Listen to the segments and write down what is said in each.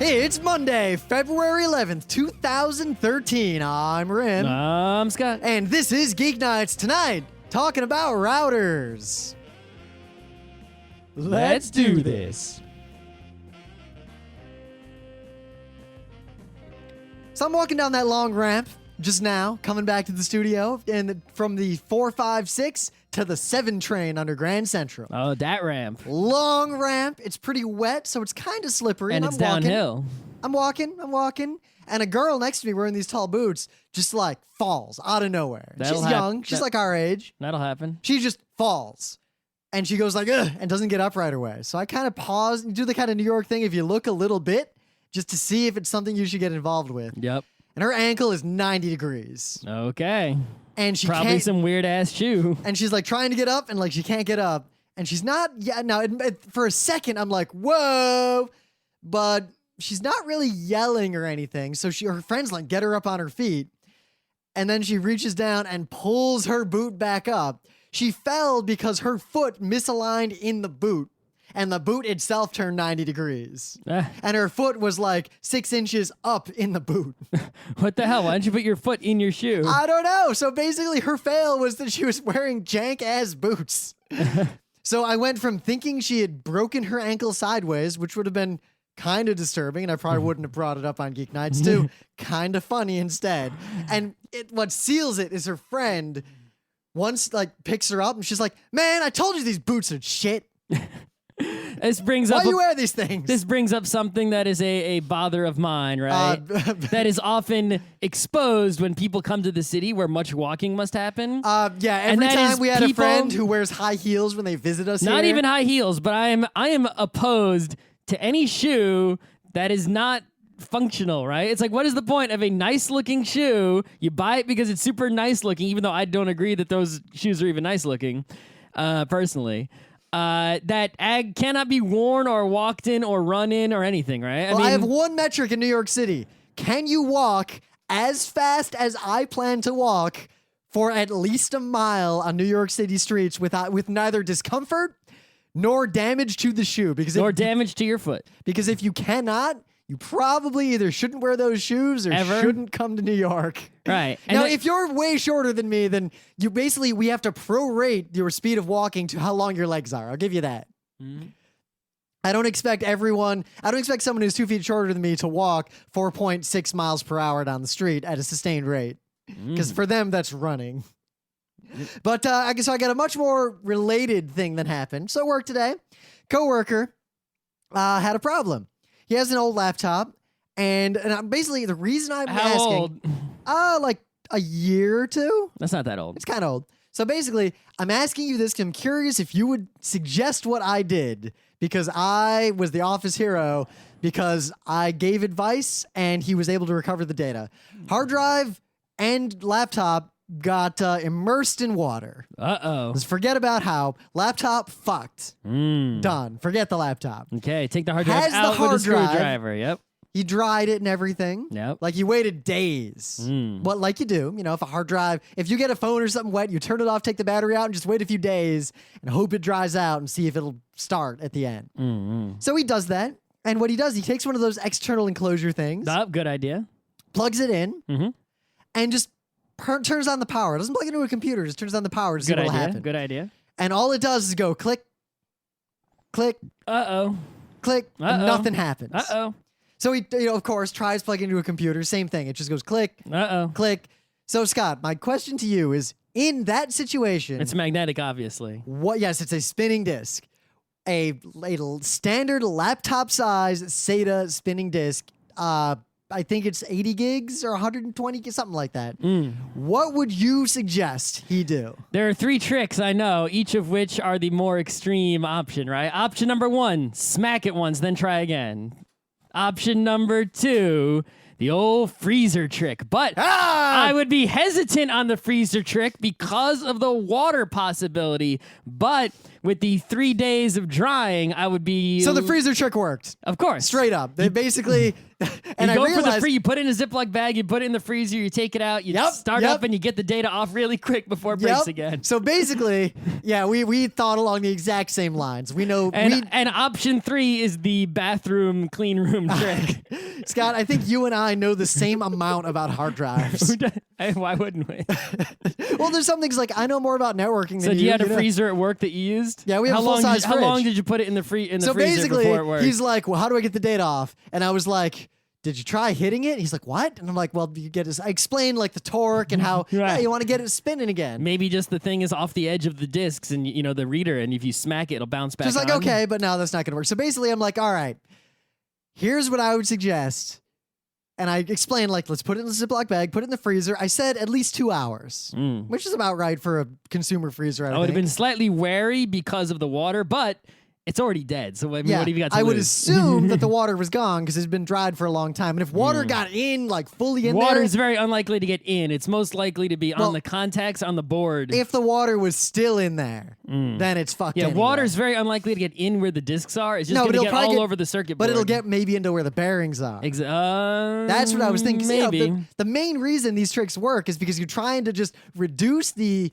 It's Monday, February 11th, 2013. I'm Rim. I'm Scott. And this is Geeknights tonight, talking about routers. Let's do this. So I'm walking down that long ramp just now, coming back to the studio, and from the 456 to the 7 train under Grand Central. Oh, that ramp. Long ramp. It's pretty wet, so it's kind of slippery. And I'm it's downhill. I'm walking. And a girl next to me wearing these tall boots just like falls out of nowhere. She's young. She's like our age. That'll happen. She just falls. And she goes like, ugh, and doesn't get up right away. So I kind of pause and do the kind of New York thing. If you look a little bit, just to see if it's something you should get involved with. Yep. And her ankle is 90 degrees. Okay. And she Probably can't, some weird ass shoe. and she's like trying to get up and like she can't get up. And she's not, now for a second, I'm like, whoa. But she's not really yelling or anything. So her friends like get her up on her feet. And then she reaches down and pulls her boot back up. She fell because her foot misaligned in the boot. And the boot itself turned 90 degrees. And her foot was like 6 inches up in the boot. What the hell? Why don't you put your foot in your shoe? I don't know. So basically her fail was that she was wearing jank-ass boots. So I went from thinking she had broken her ankle sideways, which would have been kind of disturbing, and I probably wouldn't have brought it up on Geek Nights, to kind of funny instead. And what seals it is her friend once like picks her up and she's like, man, I told you these boots are shit. This brings Why up do you wear these things? This brings up something that is a bother of mine, right? That is often exposed when people come to the city where much walking must happen. Yeah, every time we had a friend who wears high heels when they visit us Not here. even high heels, but I am opposed to any shoe that is not functional, right? It's like, what is the point of a nice looking shoe? You buy it because it's super nice looking, even though I don't agree that those shoes are even nice looking, personally. That cannot be worn or walked in or run in or anything, right? I have one metric in New York City. Can you walk as fast as I plan to walk for at least a mile on New York City streets with neither discomfort nor damage to the shoe? Or damage to your foot. Because if you cannot, you probably either shouldn't wear those shoes or shouldn't come to New York. Right. Now, if you're way shorter than me, then we have to prorate your speed of walking to how long your legs are. I'll give you that. Mm-hmm. I don't expect someone who's 2 feet shorter than me to walk 4.6 miles per hour down the street at a sustained rate. Because for them, that's running. But I got a much more related thing that happened. So at work today, coworker had a problem. He has an old laptop, and basically the reason I'm asking... How old? Like a year or two. That's not that old. It's kind of old. So basically, I'm asking you this because I'm curious if you would suggest what I did, because I was the office hero because I gave advice and he was able to recover the data. Hard drive and laptop got immersed in water. Uh-oh. Let's forget about how. Laptop fucked. Done. Forget the laptop. Okay, take the hard drive out with a screwdriver. Yep. He dried it and everything. Yep. Like you waited days. What like you do, if a hard drive, if you get a phone or something wet, you turn it off, take the battery out, and just wait a few days and hope it dries out and see if it'll start at the end. So he does that. And what he does, he takes one of those external enclosure things. Good idea. Plugs it in and just turns on the power. It doesn't plug it into a computer, just turns on the power to see what will happen. Good idea. And all it does is go click, click, uh-oh, click, and nothing happens. Uh-oh. So he, of course, tries plugging into a computer. Same thing. It just goes click, click. So, Scott, my question to you is, in that situation... It's magnetic, obviously. Yes, it's a spinning disc. A standard laptop-size SATA spinning disc. I think it's 80 gigs or 120, something like that. What would you suggest he do? There are 3 tricks I know, each of which are the more extreme option, right? Option number 1, smack it once, then try again. Option number 2, the old freezer trick. But I would be hesitant on the freezer trick because of the water possibility. But with the 3 days of drying, I would be... So the freezer trick worked. Of course. Straight up. They basically And you go I realized, for the free. You put it in a Ziploc bag. You put it in the freezer. You take it out. You start up and you get the data off really quick before it breaks again. So basically, yeah, we thought along the exact same lines. We know. And option 3 is the bathroom clean room trick. Scott, I think you and I know the same amount about hard drives. Why wouldn't we? Well, there's some things like I know more about networking than So do you have a know? freezer at work that you used? Yeah, we have a full-size fridge. How long did you put it in the freezer basically, before it worked? he's like, well, how do I get the data off? And I was like, did you try hitting it? He's like, what? And I'm like, well, you get I explained like the torque and how you want to get it spinning again. Maybe just the thing is off the edge of the discs and the reader, and if you smack it, it'll bounce back. Just like, okay, but no, that's not going to work. So basically, I'm like, all right, here's what I would suggest. And I explained, like, let's put it in a Ziploc bag, put it in the freezer. I said at least 2 hours, which is about right for a consumer freezer. I would have been slightly wary because of the water, but it's already dead. So I mean, what have you got to I lose? would assume that the water was gone because it's been dried for a long time. And if water got in, like fully in water there, is very unlikely to get in. It's most likely to be on the contacts on the board. If the water was still in there, then it's fucked. Yeah, anyway. water is very unlikely to get in where the discs are. It's just going to get all over the circuit board. But it'll get maybe into where the bearings are. That's what I was thinking. Maybe. The main reason these tricks work is because you're trying to just reduce the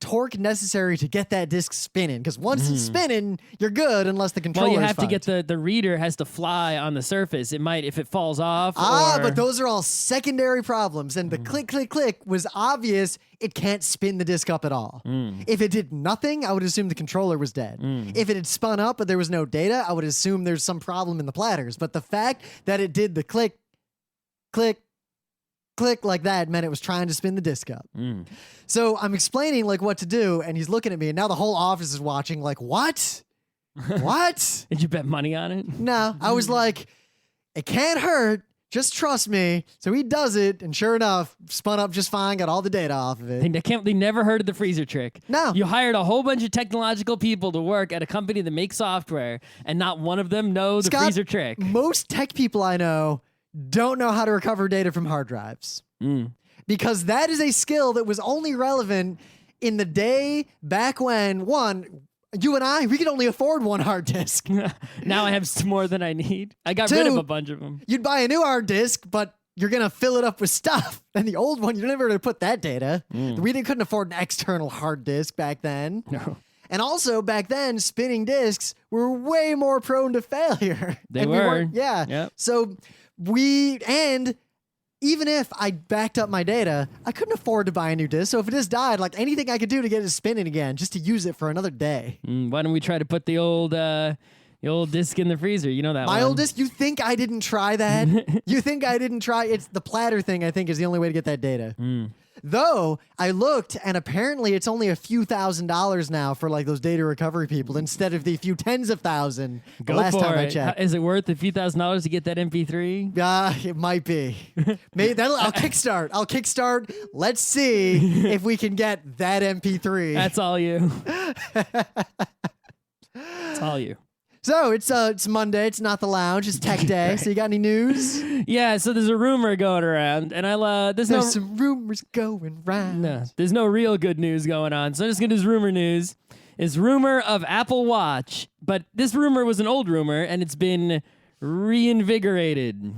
torque necessary to get that disc spinning. Because once it's spinning, you're good unless the controller. Well, you have to get the reader has to fly on the surface. It might if it falls off. But those are all secondary problems. And the click, click, click was obvious. It can't spin the disc up at all. If it did nothing, I would assume the controller was dead. If it had spun up but there was no data, I would assume there's some problem in the platters. But the fact that it did the click, click, click like that meant it was trying to spin the disc up. So I'm explaining like what to do, and he's looking at me, and now the whole office is watching like, what? What? Did you bet money on it? No, I was like, it can't hurt. Just trust me. So he does it, and sure enough, spun up just fine, got all the data off of it. They never heard of the freezer trick. No. You hired a whole bunch of technological people to work at a company that makes software, and not one of them know the freezer trick. Most tech people I know don't know how to recover data from hard drives. Because that is a skill that was only relevant in the day back when, you and I, we could only afford one hard disk. Now I have more than I need. I got rid of a bunch of them. You'd buy a new hard disk, but you're going to fill it up with stuff. And the old one, you're never going to put that data. We couldn't afford an external hard disk back then. No. And also, back then, spinning disks were way more prone to failure. They were. Yeah. Yep. So even if I backed up my data, I couldn't afford to buy a new disk. So if it just died, like anything I could do to get it spinning again, just to use it for another day. Why don't we try to put the old disc in the freezer? You know that My old disk? You think I didn't try that? You think I didn't try? It's the platter thing, I think, is the only way to get that data. Though I looked, and apparently it's only a few $1,000s now for like those data recovery people instead of the few tens of thousands. Go last for time it. I checked. Is it worth a few $1,000s to get that MP3? It might be. Maybe I'll kickstart. Let's see if we can get that MP3. That's all you. That's all you. So it's Monday. It's not the lounge. It's tech day. So you got any news? Yeah. So there's a rumor going around, and there's some rumors going round. No, there's no real good news going on. So I'm just gonna do rumor news. Is rumor of Apple Watch, but this rumor was an old rumor, and it's been reinvigorated.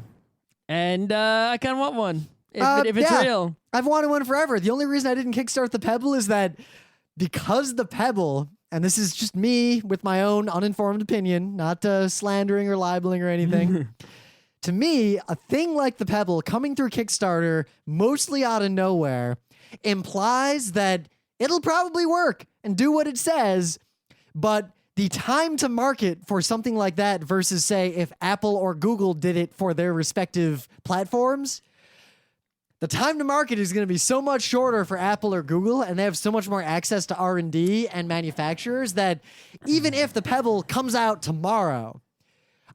And I kind of want one if it's real. I've wanted one forever. The only reason I didn't kickstart the Pebble is that because the Pebble. And this is just me with my own uninformed opinion, not slandering or libeling or anything. To me, a thing like the Pebble coming through Kickstarter, mostly out of nowhere, implies that it'll probably work and do what it says, but the time to market for something like that versus, say, if Apple or Google did it for their respective platforms, the time to market is going to be so much shorter for Apple or Google, and they have so much more access to R&D and manufacturers that even if the Pebble comes out tomorrow,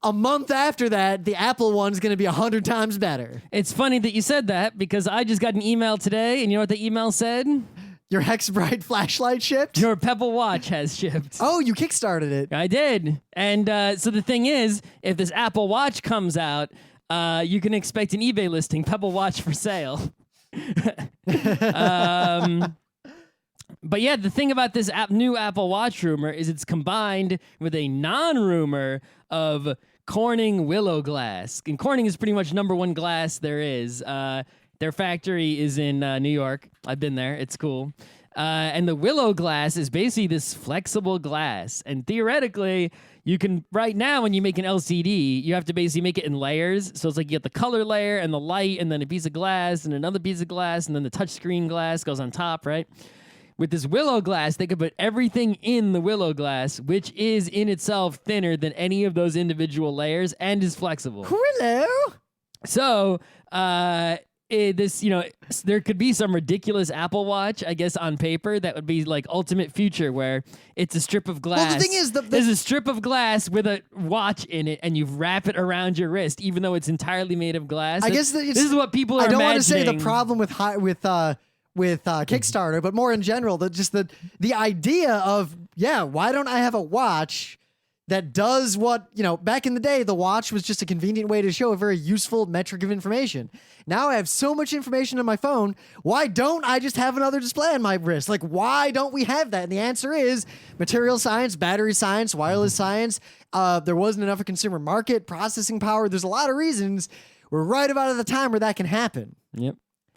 a month after that, the Apple one's going to be 100 times better. It's funny that you said that because I just got an email today, and you know what the email said? Your Hex Bright flashlight shipped? Your Pebble Watch has shipped. Oh, you kickstarted it. I did. And so the thing is, if this Apple Watch comes out, you can expect an eBay listing, Pebble Watch for sale. But yeah, the thing about this new Apple Watch rumor is it's combined with a non-rumor of Corning Willow Glass. And Corning is pretty much #1 glass there is. Their factory is in New York. I've been there. It's cool. And the Willow Glass is basically this flexible glass. And theoretically, you can, right now, when you make an LCD, you have to basically make it in layers. So it's like you get the color layer and the light and then a piece of glass and another piece of glass and then the touchscreen glass goes on top, right? With this Willow Glass, they could put everything in the Willow Glass, which is in itself thinner than any of those individual layers and is flexible. Willow. So, there could be some ridiculous Apple Watch, I guess, on paper that would be like ultimate future, where it's a strip of glass. Well, the thing is, there's a strip of glass with a watch in it, and you wrap it around your wrist, even though it's entirely made of glass. I guess this is what people are. I don't want to say imagining. the problem with Kickstarter, but more in general, the idea of why don't I have a watch that does what, back in the day, the watch was just a convenient way to show a very useful metric of information. Now I have so much information on my phone. Why don't I just have another display on my wrist? Like, why don't we have that? And the answer is material science, battery science, wireless science. There wasn't enough of a consumer market, processing power. There's a lot of reasons. We're right about at the time where that can happen. Yep.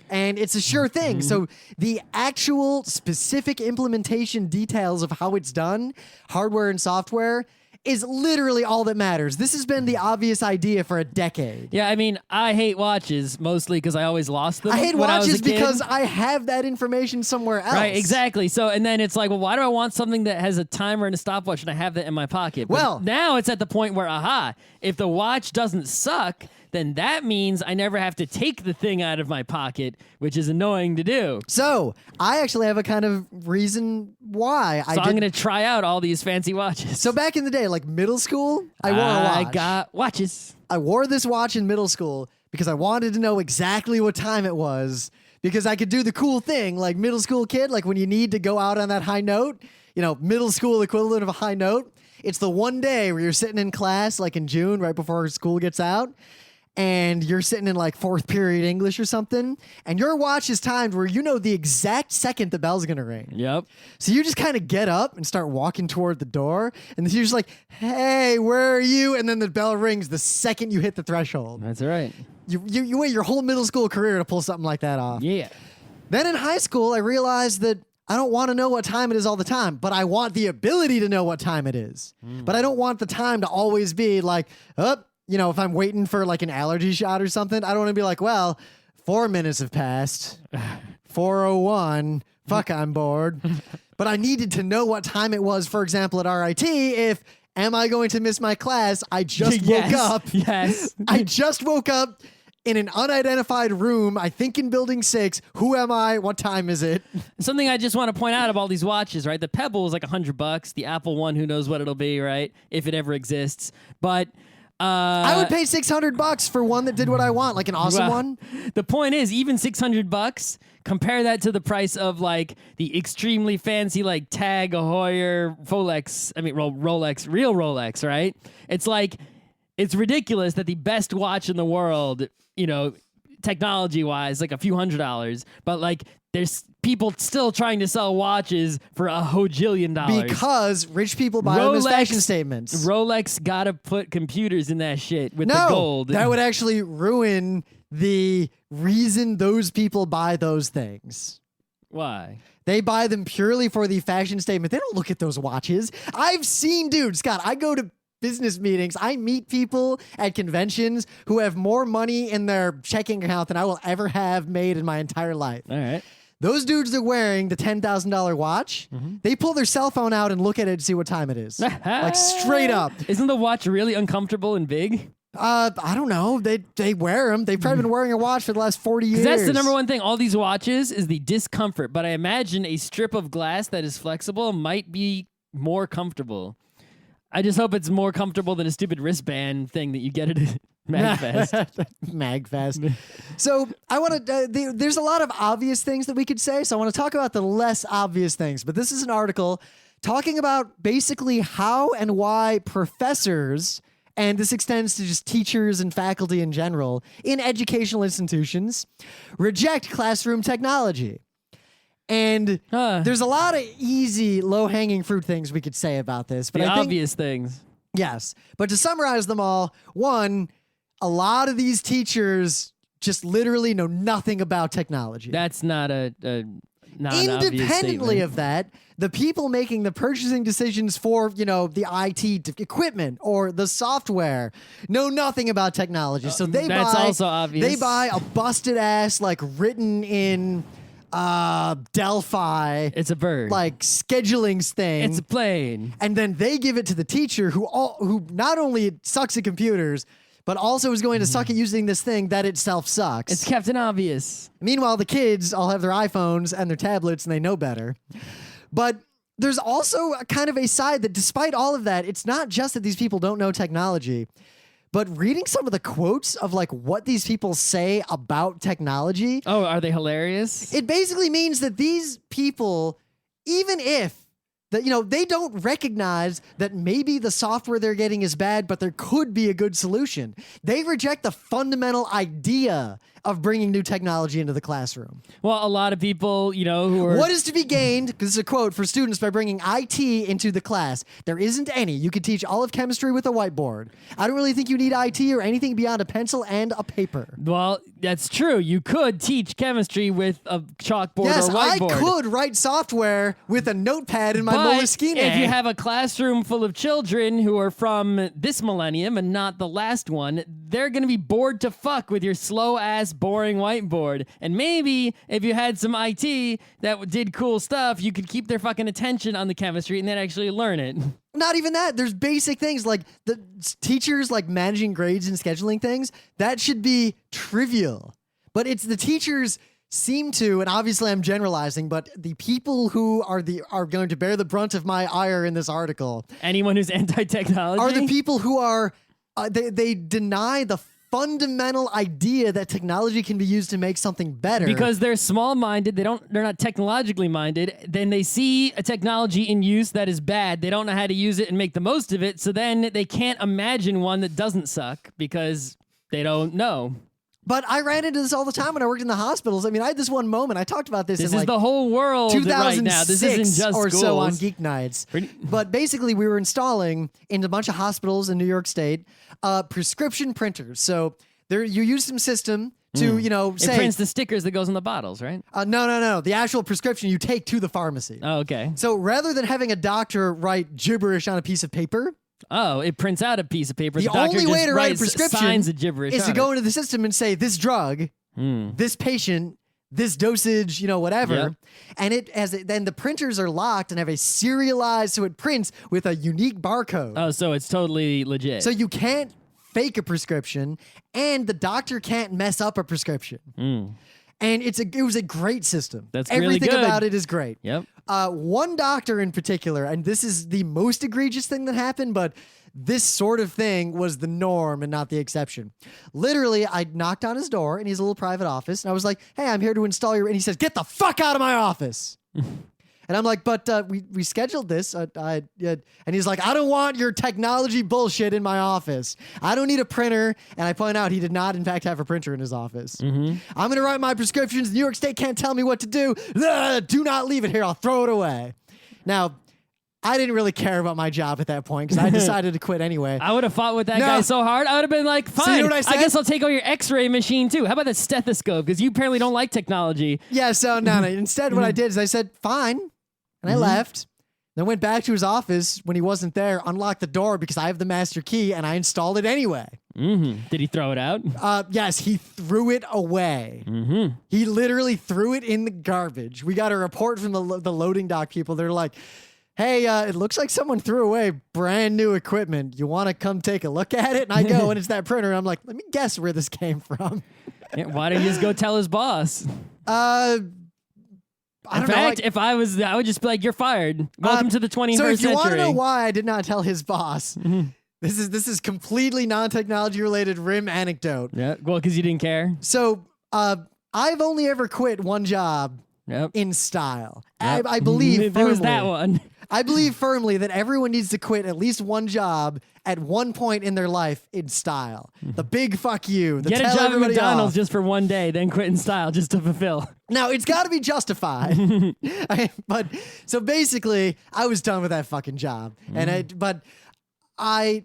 And it's a sure thing. So the actual specific implementation details of how it's done, hardware and software, is literally all that matters. This has been the obvious idea for a decade. Yeah, I mean, I hate watches mostly because I always lost them. I hate when I was watches a kid. because I have that information somewhere else. Right, exactly. So, and then it's like, well, why do I want something that has a timer and a stopwatch and I have that in my pocket? But well, now it's at the point where, if the watch doesn't suck, then that means I never have to take the thing out of my pocket, which is annoying to do. So, I actually have a kind of reason why. I'm going to try out all these fancy watches. So back in the day, like middle school, I wore a watch. I got watches. I wore this watch in middle school because I wanted to know exactly what time it was, because I could do the cool thing, like middle school kid, like when you need to go out on that high note, middle school equivalent of a high note. It's the one day where you're sitting in class, like in June, right before school gets out, and you're sitting in like 4th period English or something, and your watch is timed where you know the exact second the bell's gonna ring. Yep. So you just kind of get up and start walking toward the door, and then you're just like, hey, where are you? And then the bell rings the second you hit the threshold. That's right. You wait your whole middle school career to pull something like that off. Yeah. Then in high school, I realized that I don't want to know what time it is all the time, but I want the ability to know what time it is. But I don't want the time to always be like, if I'm waiting for like an allergy shot or something, I don't want to be like, well, 4 minutes have passed. 4:01. Fuck, I'm bored. But I needed to know what time it was, for example, at RIT, if am I going to miss my class? I just woke up. Yes. I just woke up in an unidentified room, I think in building 6. Who am I? What time is it? Something I just want to point out of all these watches, right? The Pebble is like $100. The Apple one, who knows what it'll be, right? If it ever exists. But I would pay $600 for one that did what I want, like an awesome one. The point is, even $600, compare that to the price of like the extremely fancy like Tag Heuer Rolex, real Rolex, right? It's like, it's ridiculous that the best watch in the world, technology wise, like a few $100s, but like there's people still trying to sell watches for $1 hojillion. Because rich people buy them as fashion statements. Rolex gotta put computers in that shit with the gold. That would actually ruin the reason those people buy those things. Why? They buy them purely for the fashion statement. They don't look at those watches. I've seen, dude, Scott, I go to business meetings. I meet people at conventions who have more money in their checking account than I will ever have made in my entire life. All right. Those dudes that are wearing the $10,000 watch, they pull their cell phone out and look at it to see what time it is. Like straight up. Isn't the watch really uncomfortable and big? I don't know. They wear them. They've probably been wearing a watch for the last 40 years. That's the number one thing. All these watches is the discomfort. But I imagine a strip of glass that is flexible might be more comfortable. I just hope it's more comfortable than a stupid wristband thing that you get at MagFest. MagFest. So I want to. There's a lot of obvious things that we could say. So I want to talk about the less obvious things. But this is an article talking about basically how and why professors, and this extends to just teachers and faculty in general in educational institutions, reject classroom technology. And there's a lot of easy, low-hanging fruit things we could say about this. But the I think obvious things. Yes. But to summarize them all, one, a lot of these teachers just literally know nothing about technology. That's not a not an obvious Independently statement. of that, the people making the purchasing decisions for, the IT equipment or the software know nothing about technology. So That's also obvious. They buy a busted ass, like written in Delphi, It's a bird. like scheduling thing. It's a plane. And then they give it to the teacher who not only sucks at computers, but also is going to suck at using this thing that itself sucks. It's Captain Obvious. Meanwhile, the kids all have their iPhones and their tablets and they know better. But there's also a kind of a side that despite all of that, it's not just that these people don't know technology, but reading some of the quotes of like what these people say about technology, Oh, are they hilarious? it basically means that these people, even if that, they don't recognize that maybe the software they're getting is bad, but there could be a good solution. They reject the fundamental idea of bringing new technology into the classroom. Well, a lot of people, who are... What is to be gained, because this is a quote, for students by bringing IT into the class? There isn't any. You could teach all of chemistry with a whiteboard. I don't really think you need IT or anything beyond a pencil and a paper. Well, that's true. You could teach chemistry with a chalkboard Yes, or whiteboard. I could write software with a notepad in my But Moleskine. if you have a classroom full of children who are from this millennium and not the last one, they're going to be bored to fuck with your slow-ass, boring whiteboard. And maybe if you had some IT that did cool stuff, you could keep their fucking attention on the chemistry and then actually learn it. Not even that. There's basic things like the teachers like managing grades and scheduling things. That should be trivial. But it's the teachers seem to, and obviously I'm generalizing, but the people who are going to bear the brunt of my ire in this article Anyone who's anti-technology? are the people who are they deny the fundamental idea that technology can be used to make something better. Because they're small-minded, they're not technologically minded, then they see a technology in use that is bad, they don't know how to use it and make the most of it, so then they can't imagine one that doesn't suck because they don't know. But I ran into this all the time when I worked in the hospitals. I mean, I had this one moment. I talked about this This in is like the whole world 2006 right now. This isn't just or schools. so on Geeknights. But basically, we were installing in a bunch of hospitals in New York State prescription printers. So there, you use some system to, It say prints the stickers that goes on the bottles, right? no. The actual prescription you take to the pharmacy. Oh, okay. So rather than having a doctor write gibberish on a piece of paper, Oh, it prints out a piece of paper. the doctor only way just to write a writes prescription signs of gibberish is to on go it. into the system and say this drug, this patient, this dosage, whatever. Yep. And then the printers are locked and have a serialized, so it prints with a unique barcode. Oh, so it's totally legit. So you can't fake a prescription, and the doctor can't mess up a prescription. And it was a great system. That's really Everything good. about it is great. Yep. One doctor in particular, and this is the most egregious thing that happened, but this sort of thing was the norm and not the exception. Literally, I knocked on his door, and he has a little private office, and I was like, "Hey, I'm here to install your," and he says, "Get the fuck out of my office." And I'm like, "But we scheduled this," and he's like, "I don't want your technology bullshit in my office. I don't need a printer." And I point out he did not, in fact, have a printer in his office. I'm going to write my prescriptions. New York State can't tell me what to do. Ugh, do not leave it here. I'll throw it away. Now, I didn't really care about my job at that point because I decided to quit anyway. I would have fought with that guy so hard. I would have been like, fine, you know what I said? guess I'll take over your x-ray machine too. How about the stethoscope? Because you apparently don't like technology. Yeah, so no. Instead, what I did is I said, fine. And I left. Then went back to his office when he wasn't there, unlocked the door because I have the master key, and I installed it anyway. Did he throw it out? Yes, he threw it away. He literally threw it in the garbage. We got a report from the loading dock people. They're like, "Hey, it looks like someone threw away brand new equipment. You want to come take a look at it?" And I go, and it's that printer. And I'm like, "Let me guess where this came from." Yeah, why don't you just go tell his boss? I In don't know. fact, if I was, I would just be like, "You're fired. Welcome to the 21st So if you want to century." know why I did not tell his boss, this is completely non-technology related rim anecdote. Yeah, well, because you didn't care. So I've only ever quit one job Yep. in style. Yep. I believe there was firmly- that one. I believe firmly that everyone needs to quit at least one job at one point in their life in style. The big fuck you. The Get a tell job at everybody McDonald's off. just for one day, then quit in style just to fulfill. Now, it's got to be justified. But so basically, I was done with that fucking job. But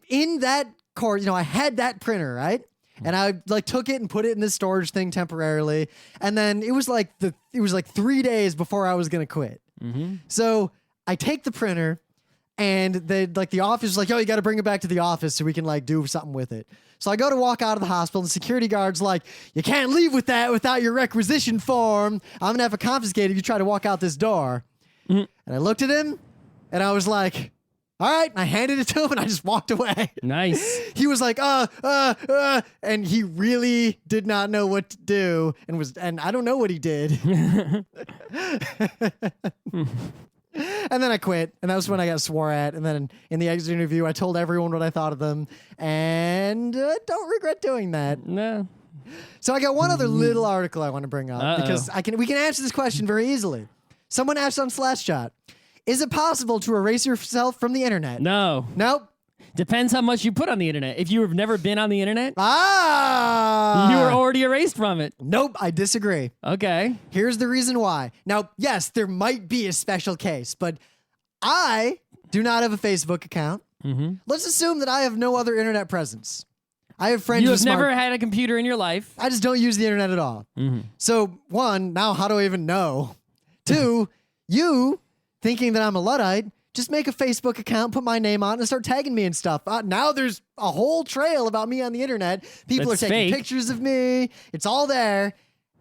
in that course, I had that printer, right? And I like took it and put it in this storage thing temporarily. And then it was like 3 days before I was going to quit. Mm-hmm. So I take the printer and the office is like, yo, you got to bring it back to the office so we can like do something with it. So I go to walk out of the hospital and the security guard's like, you can't leave with that without your requisition form. I'm going to have it confiscated if you try to walk out this door. Mm-hmm. And I looked at him and I was like, all right. And I handed it to him and I just walked away. Nice. He was like, and he really did not know what to do and I don't know what he did. And then I quit, and that was when I got swore at. And then in the exit interview, I told everyone what I thought of them, and don't regret doing that. No. So I got one other little article I want to bring up because we can answer this question very easily. Someone asked on Slashshot, is it possible to erase yourself from the internet? No. Nope. Depends how much you put on the internet. If you have never been on the internet, you are already erased from it. Nope, I disagree. Okay. Here's the reason why. Now, yes, there might be a special case, but I do not have a Facebook account. Mm-hmm. Let's assume that I have no other internet presence. I have friends You with have never had a computer in your life. I just don't use the internet at all. Mm-hmm. So, one, now how do I even know? Two, you thinking that I'm a Luddite, just make a Facebook account, put my name on it, and start tagging me and stuff. Now there's a whole trail about me on the internet. People That's are taking fake. pictures of me. It's all there,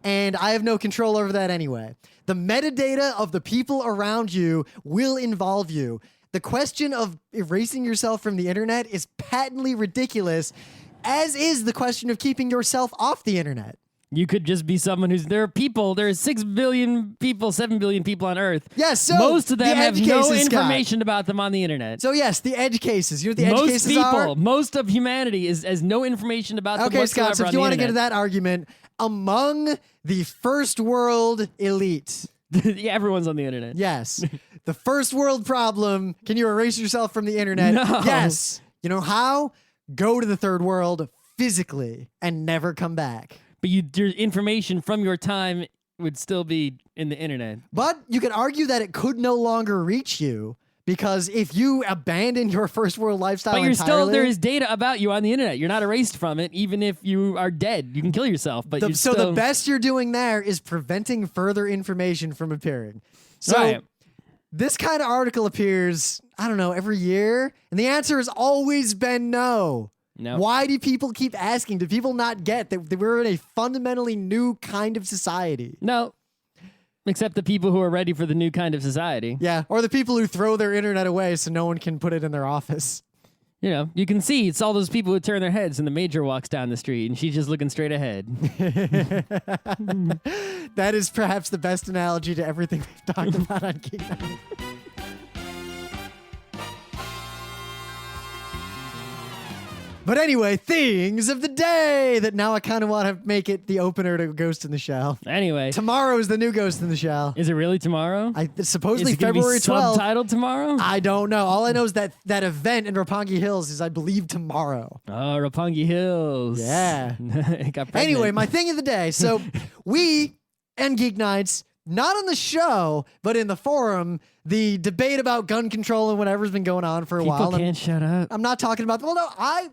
and I have no control over that anyway. The metadata of the people around you will involve you. The question of erasing yourself from the internet is patently ridiculous, as is the question of keeping yourself off the internet. You could just be someone there are 6 billion people, 7 billion people on Earth. Yes, so most of them the have edge no cases, information about them on the internet. So yes, the edge cases. You know what the edge Most cases people, are? most of humanity has no information about them Okay, whatsoever Scott, so if on you the want to get internet. to that argument, among the first world elite, Yeah, everyone's on the internet. yes, the first world problem, can you erase yourself from the internet? No. Yes. You know how? Go to the third world physically and never come back. But your information from your time would still be in the internet. But you could argue that it could no longer reach you because if you abandon your first world lifestyle But you're entirely, still, there is data about you on the internet. You're not erased from it, even if you are dead. You can kill yourself, but the best you're doing there is preventing further information from appearing. So Right. this kind of article appears, I don't know, every year, and the answer has always been no. No. Why do people keep asking? Do people not get that we're in a fundamentally new kind of society? No. Except the people who are ready for the new kind of society. Yeah, or the people who throw their internet away so no one can put it in their office. You know, you can see it's all those people who turn their heads and the major walks down the street and she's just looking straight ahead. That is perhaps the best analogy to everything we've talked about on Geeknights. But anyway, things of the day that now I kind of want to make it the opener to Ghost in the Shell. Anyway. Tomorrow is the new Ghost in the Shell. Is it really tomorrow? Supposedly is it gonna February be 12th. subtitled tomorrow? I don't know. All I know is that event in Roppongi Hills is, I believe, tomorrow. Oh, Roppongi Hills. Yeah. It got pregnant. Anyway, my thing of the day. So we and Geeknights, not on the show, but in the forum, the debate about gun control and whatever's been going on for a while. People can't shut up. I'm not talking about. Well, no,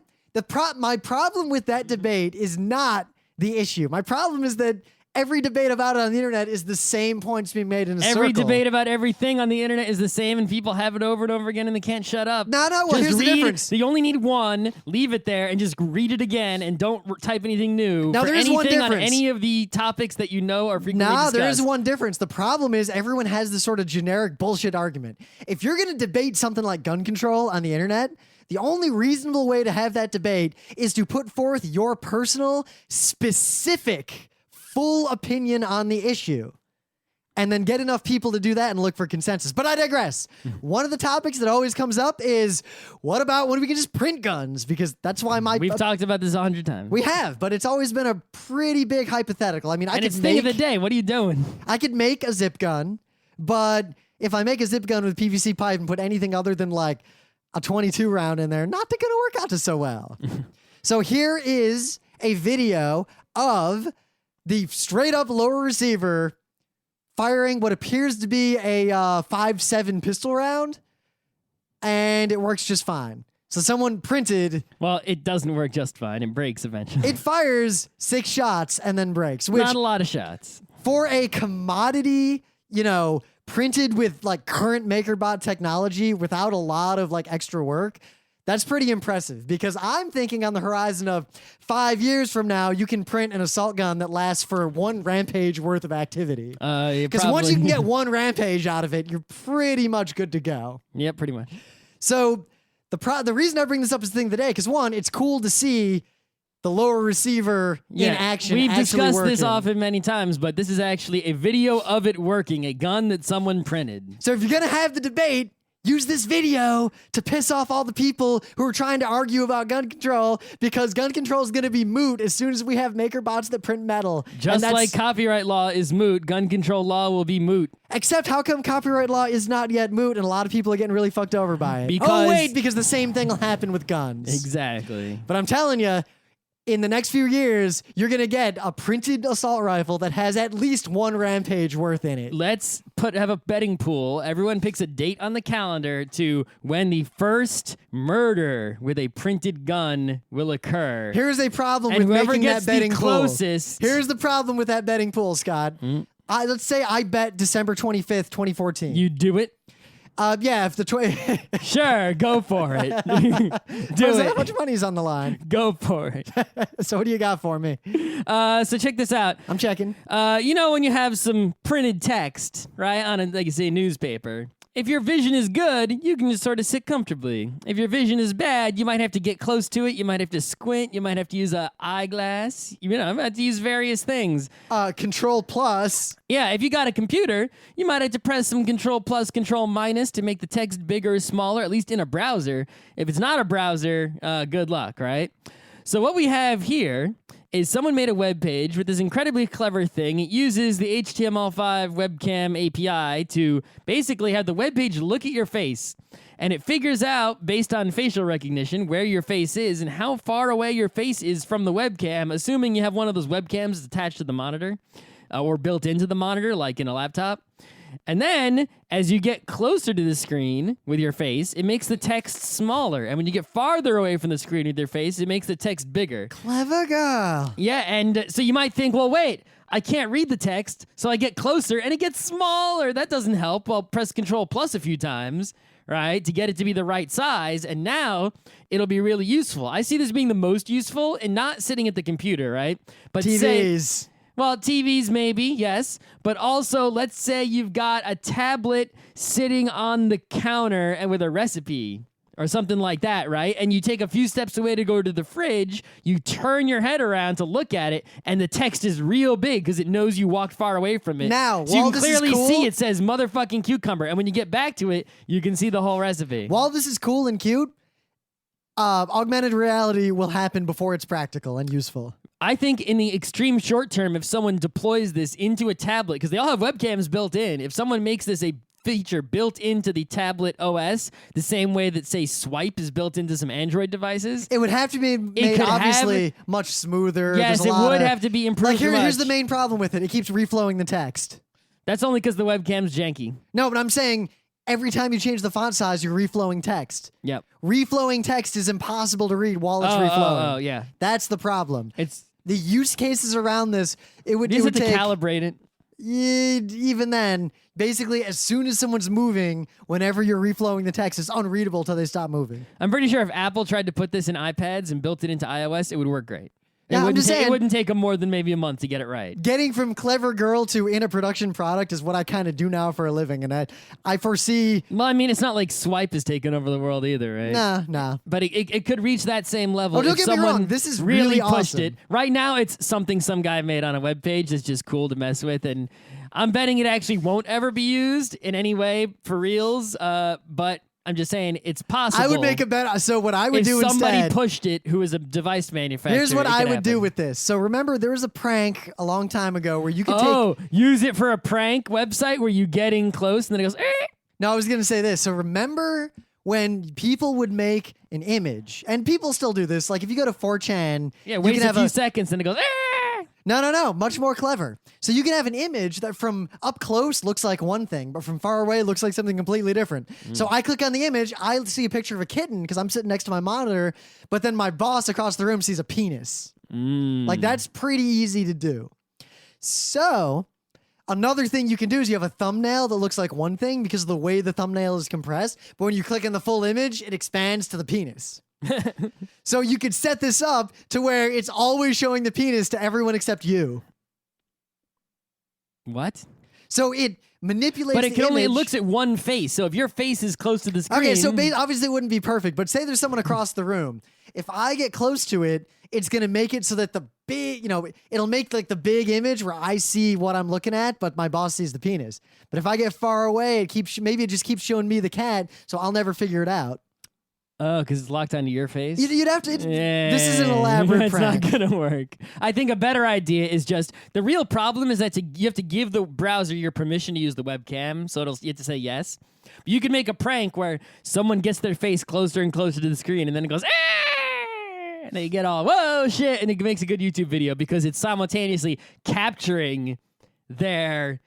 my problem with that debate is not the issue. My problem is that every debate about it on the internet is the same points being made in a circle. Every debate about everything on the internet is the same, and people have it over and over again, and they can't shut up. No, well, just here's the read, difference. You only need one, leave it there, and just read it again, and don't type anything new Now, for there is anything one on difference. any of the topics that you know are frequently discussed. There is one difference. The problem is everyone has this sort of generic bullshit argument. If you're going to debate something like gun control on the internet, the only reasonable way to have that debate is to put forth your personal, specific, full opinion on the issue. And then get enough people to do that and look for consensus. But I digress. One of the topics that always comes up is, what about when we can just print guns? Because that's why We've talked about this 100 times. We have, but it's always been a pretty big hypothetical. I mean, and it's thing of the day. What are you doing? I could make a zip gun, but if I make a zip gun with PVC pipe and put anything other than like a 22 round in there, not going to work out so well. So here is a video of the straight up lower receiver firing what appears to be a 5.7 pistol round, and it works just fine. So someone printed, Well, it doesn't work just fine. It breaks eventually. it fires 6 shots and then breaks, which Not a lot of shots. for a commodity, printed with like current MakerBot technology without a lot of like extra work, that's pretty impressive, because I'm thinking on the horizon of 5 years from now, you can print an assault gun that lasts for 1 rampage worth of activity. Because once you can get 1 rampage out of it, you're pretty much good to go. Yep, pretty much. So the reason I bring this up is the thing today, because 1, it's cool to see the lower receiver in action. We've actually discussed working. this often many times, but this is actually a video of it working, a gun that someone printed. So if you're going to have the debate, use this video to piss off all the people who are trying to argue about gun control, because gun control is going to be moot as soon as we have MakerBots that print metal. Just like copyright law is moot, gun control law will be moot. Except how come copyright law is not yet moot and a lot of people are getting really fucked over by it? Because because the same thing will happen with guns. Exactly. But I'm telling you, in the next few years, you're going to get a printed assault rifle that has at least 1 rampage worth in it. Let's have a betting pool. Everyone picks a date on the calendar to when the first murder with a printed gun will occur. Here's a problem And with whoever making gets that betting the closest. pool. Here's the problem with that betting pool, Scott. Let's say I bet December 25th, 2014. You do it? Yeah, if the Sure, go for it. Do How it. much money's on the line? Go for it. So what do you got for me? So check this out. I'm checking. When you have some printed text, right, on a, like you say, newspaper, if your vision is good, you can just sort of sit comfortably. If your vision is bad, you might have to get close to it. You might have to squint. You might have to use an eyeglass. You might have to use various things. Control plus. Yeah, if you got a computer, you might have to press some Control plus, Control minus to make the text bigger or smaller, at least in a browser. If it's not a browser, good luck, right? So what we have here is someone made a web page with this incredibly clever thing. It uses the HTML5 webcam API to basically have the web page look at your face. And it figures out, based on facial recognition, where your face is and how far away your face is from the webcam, assuming you have one of those webcams attached to the monitor or built into the monitor, like in a laptop. And then, as you get closer to the screen with your face, it makes the text smaller. And when you get farther away from the screen with your face, it makes the text bigger. Clever girl. Yeah, and so you might think, well, wait, I can't read the text, so I get closer and it gets smaller. That doesn't help. Well, press Control plus a few times, right, to get it to be the right size, and now it'll be really useful. I see this being the most useful and not sitting at the computer, right? But TVs. Well, TVs maybe, yes. But also, let's say you've got a tablet sitting on the counter and with a recipe or something like that, right? And you take a few steps away to go to the fridge, you turn your head around to look at it, and the text is real big because it knows you walked far away from it. Now, so you while can this is clearly cool- see it says motherfucking cucumber. And when you get back to it, you can see the whole recipe. While this is cool and cute, augmented reality will happen before it's practical and useful. I think in the extreme short term, if someone deploys this into a tablet, because they all have webcams built in, if someone makes this a feature built into the tablet OS, the same way that, say, Swipe is built into some Android devices. It would have to be made could obviously much smoother. Yes, There's a it lot would of- have to be improved. Here's the main problem with it. It keeps reflowing the text. That's only because the webcam's janky. No, but I'm saying every time you change the font size, you're reflowing text. Yep. Reflowing text is impossible to read while it's reflowing. Oh, yeah. That's the problem. It's The use cases around this, it would you have to take calibrate it. even then, basically as soon as someone's moving, whenever you're reflowing the text, it's unreadable till they stop moving. I'm pretty sure if Apple tried to put this in iPads and built it into iOS, it would work great. Yeah, I'm just saying- It wouldn't take them more than maybe a month to get it right. Getting from clever girl to in a production product is what I kind of do now for a living, and I foresee. Well, I mean, it's not like Swipe has taken over the world either, right? Nah. But it could reach that same level. Oh, don't if get me someone wrong, this is really really pushed awesome. it. Right now, it's something some guy made on a web page that's just cool to mess with, and I'm betting it actually won't ever be used in any way for reals. But I'm just saying it's possible. I would make a bet. So what I would if do somebody instead. pushed it who is a device manufacturer. Here's what it I could would do happen. with this. So remember, there was a prank a long time ago where you could take. Oh, use it for a prank website where you get in close and then it goes. No, I was gonna say this. So remember when people would make an image, and people still do this. Like if you go to 4chan, Yeah, you waits can a have few seconds and it goes. No. Much more clever. So you can have an image that from up close looks like one thing, but from far away looks like something completely different. So I click on the image, I see a picture of a kitten because I'm sitting next to my monitor, but then my boss across the room sees a penis. Like, that's pretty easy to do. So another thing you can do is you have a thumbnail that looks like one thing because of the way the thumbnail is compressed, but when you click on the full image, it expands to the penis. So you could set this up to where it's always showing the penis to everyone except you. What? So it manipulates But it the can only, it image. looks at one face. So if your face is close to the screen. Okay, so obviously it wouldn't be perfect, but say there's someone across the room. If I get close to it, it's going to make it so that the big, it'll make like the big image where I see what I'm looking at, but my boss sees the penis. But if I get far away, maybe it just keeps showing me the cat, so I'll never figure it out. Oh, because it's locked onto your face? You'd have to. This is an elaborate prank. It's not going to work. I think a better idea is just the real problem is that you have to give the browser your permission to use the webcam, so you have to say yes. But you can make a prank where someone gets their face closer and closer to the screen, and then it goes, ah! And they get all, whoa, shit, and it makes a good YouTube video because it's simultaneously capturing their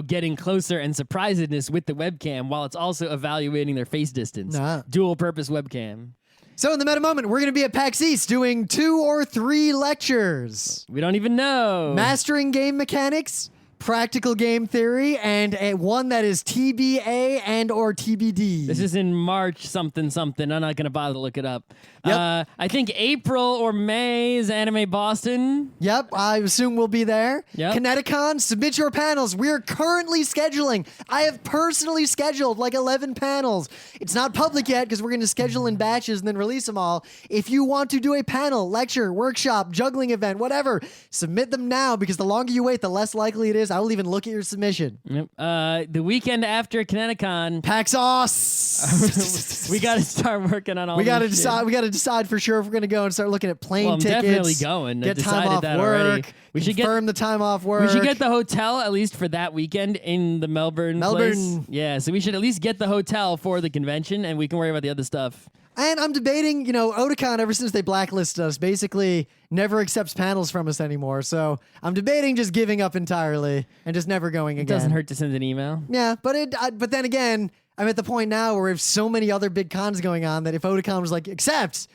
getting closer and surprisedness with the webcam while it's also evaluating their face distance. Dual purpose webcam. So in the meta moment, we're going to be at PAX East doing 2 or 3 lectures. We don't even know. Mastering game mechanics, practical game theory, and one that is TBA and or TBD. This is in March something. I'm not going to bother to look it up. Yep. I think April or May is Anime Boston. Yep, I assume we'll be there. Yep. Kineticon, submit your panels. We're currently scheduling. I have personally scheduled like 11 panels. It's not public yet because we're going to schedule in batches and then release them all. If you want to do a panel, lecture, workshop, juggling event, whatever, submit them now because the longer you wait, the less likely it is I will even look at your submission. Yep. The weekend after Kineticon, PAX Os. we got to start working on all. We got to this decide. shit. We got to decide for sure if we're going to go and start looking at plane Well, I'm tickets. definitely going. I Get time decided off that work. already. We should confirm the time off work. We should get the hotel at least for that weekend in the Melbourne place. Yeah, so we should at least get the hotel for the convention, and we can worry about the other stuff. And I'm debating, Otakon, ever since they blacklisted us, basically never accepts panels from us anymore. So I'm debating just giving up entirely and just never going again. It doesn't hurt to send an email. Yeah, but then again, I'm at the point now where we have so many other big cons going on that if Otakon was like, accept,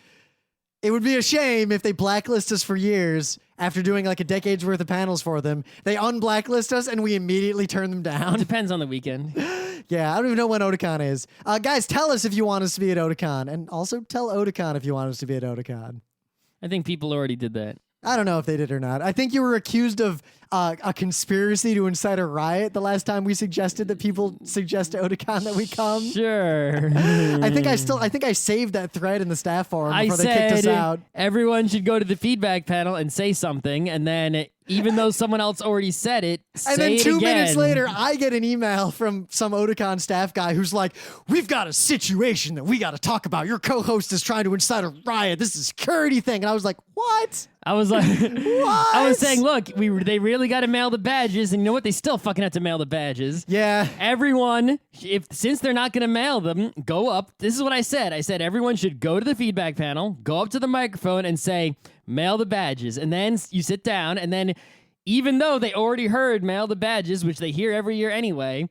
it would be a shame if they blacklist us for years after doing like a decade's worth of panels for them. They unblacklist us and we immediately turn them down. Depends on the weekend. Yeah, I don't even know when Otakon is. Guys, tell us if you want us to be at Otakon, and also tell Otakon if you want us to be at Otakon. I think people already did that. I don't know if they did or not. I think you were accused of a conspiracy to incite a riot the last time we suggested that people suggest to Otakon that we come. Sure. I think I saved that thread in the staff forum before they kicked us out. Everyone should go to the feedback panel and say something, and then even though someone else already said it, and then 2 again. minutes later, I get an email from some Otakon staff guy who's like, "We've got a situation that we got to talk about. Your co-host is trying to incite a riot. This is a security thing." And I was like, "What?" I was like, What? I was saying, look, they really got to mail the badges, and you know what? They still fucking have to mail the badges. Yeah. Everyone, since they're not going to mail them, go up. This is what I said. I said everyone should go to the feedback panel, go up to the microphone, and say, "Mail the badges," and then you sit down, and then even though they already heard "mail the badges," which they hear every year anyway,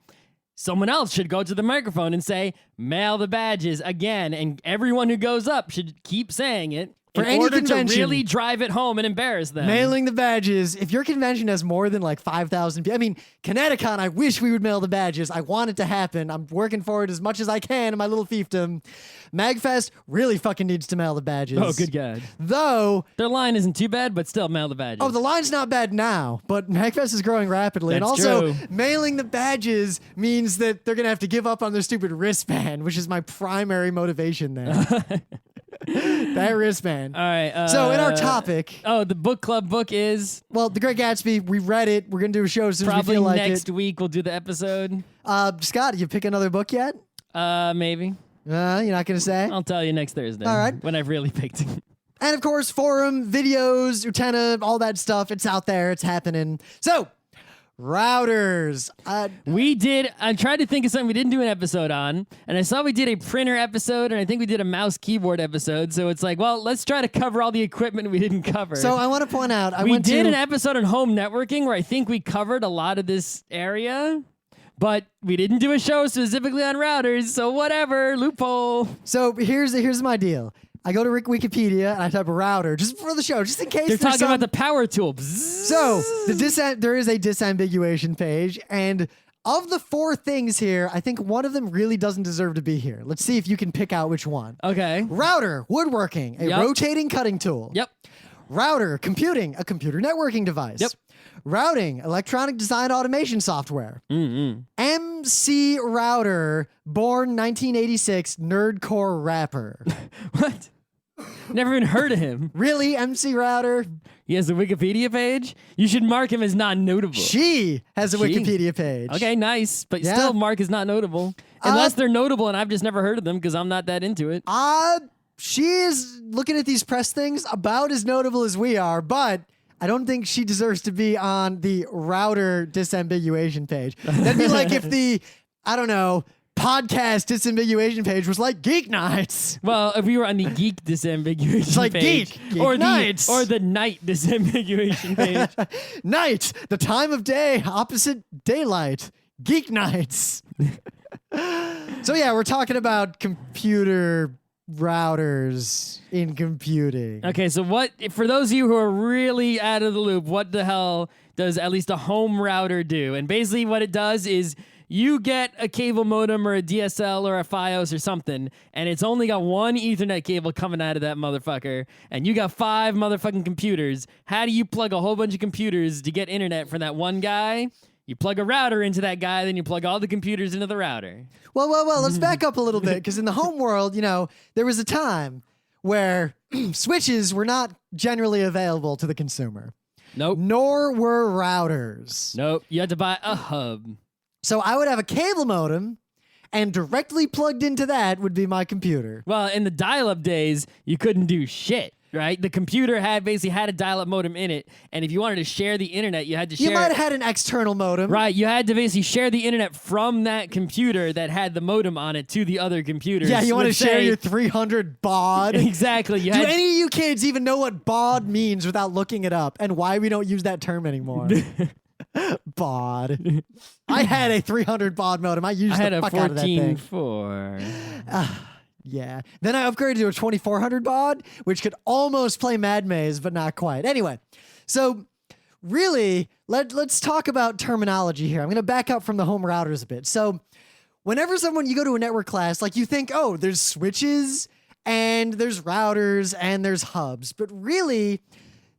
someone else should go to the microphone and say, "Mail the badges" again, and everyone who goes up should keep saying it. For in any order convention, to really drive it home and embarrass them. Mailing the badges. If your convention has more than like 5,000 people, I mean, Kineticon, I wish we would mail the badges. I want it to happen. I'm working for it as much as I can in my little fiefdom. MagFest really fucking needs to mail the badges. Oh, good God. Though, their line isn't too bad, but still mail the badges. oh, the line's not bad now, but MagFest is growing rapidly. And That's also, true. mailing the badges means that they're going to have to give up on their stupid wristband, which is my primary motivation there. That wristband. All right. So in our topic, the book club book is well, The Great Gatsby, we read it. We're going to do a show as soon as we probably feel like next it. week. We'll do the episode. Scott, you pick another book yet? Maybe. You're not going to say? I'll tell you next Thursday. All right. When I've really picked it. And of course, forum, videos, Utena, all that stuff. It's out there. It's happening. So, Routers. I tried to think of something we didn't do an episode on, and I saw we did a printer episode, and I think we did a mouse keyboard episode. So it's like, well, let's try to cover all the equipment we didn't cover. So I want to point out, we did an episode on home networking where I think we covered a lot of this area, but we didn't do a show specifically on routers. So whatever, loophole. So here's my deal. I go to Wikipedia and I type a router just for the show, just in case. They're talking about the power tool. So there is a disambiguation page, and of the 4 things here, I think one of them really doesn't deserve to be here. Let's see if you can pick out which one. Okay. Router, woodworking, a rotating cutting tool. Yep. Router, computing, a computer networking device. Yep. Routing, electronic design automation software. Mm-hmm. MC Router, born 1986, nerdcore rapper. What? Never even heard of him. Really, MC Router? He has a Wikipedia page? You should mark him as not notable. She has a Wikipedia page. Okay, nice. But still, mark is not notable. Unless they're notable and I've just never heard of them because I'm not that into it. She is looking at these press things about as notable as we are, but I don't think she deserves to be on the router disambiguation page. That'd be like if the, I don't know, podcast disambiguation page was like Geeknights. Well, if we were on the geek disambiguation like page, or the night disambiguation page. Night, the time of day opposite daylight. Geeknights. So yeah, we're talking about computer routers in computing. Okay, so for those of you who are really out of the loop, what the hell does at least a home router do? And basically what it does is you get a cable modem or a DSL or a Fios or something, and it's only got one Ethernet cable coming out of that motherfucker, and you got 5 motherfucking computers. How do you plug a whole bunch of computers to get internet from that one guy? You plug a router into that guy, then you plug all the computers into the router. Well, let's back up a little bit, because in the home world, there was a time where switches were not generally available to the consumer. Nope. Nor were routers. Nope. You had to buy a hub. So I would have a cable modem, and directly plugged into that would be my computer. Well, in the dial-up days, you couldn't do shit, right? The computer basically had a dial-up modem in it, and if you wanted to share the internet, you had to share... You might have had an external modem. Right, you had to basically share the internet from that computer that had the modem on it to the other computers. Yeah, you want to share your 300 baud? Exactly. Do any of you kids even know what baud means without looking it up, and why we don't use that term anymore? Baud. I had a 300 baud modem. I used the fuck out of that thing. I had a 14.4. Yeah. Then I upgraded to a 2400 baud, which could almost play Mad Maze, but not quite. Anyway, so really, let's talk about terminology here. I'm going to back up from the home routers a bit. So whenever you go to a network class, like you think, oh, there's switches and there's routers and there's hubs. But really,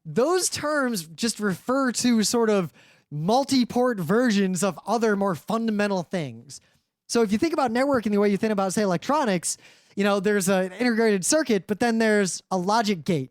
those terms just refer to sort of multi-port versions of other more fundamental things. So if you think about networking the way you think about, say, electronics, there's an integrated circuit, but then there's a logic gate.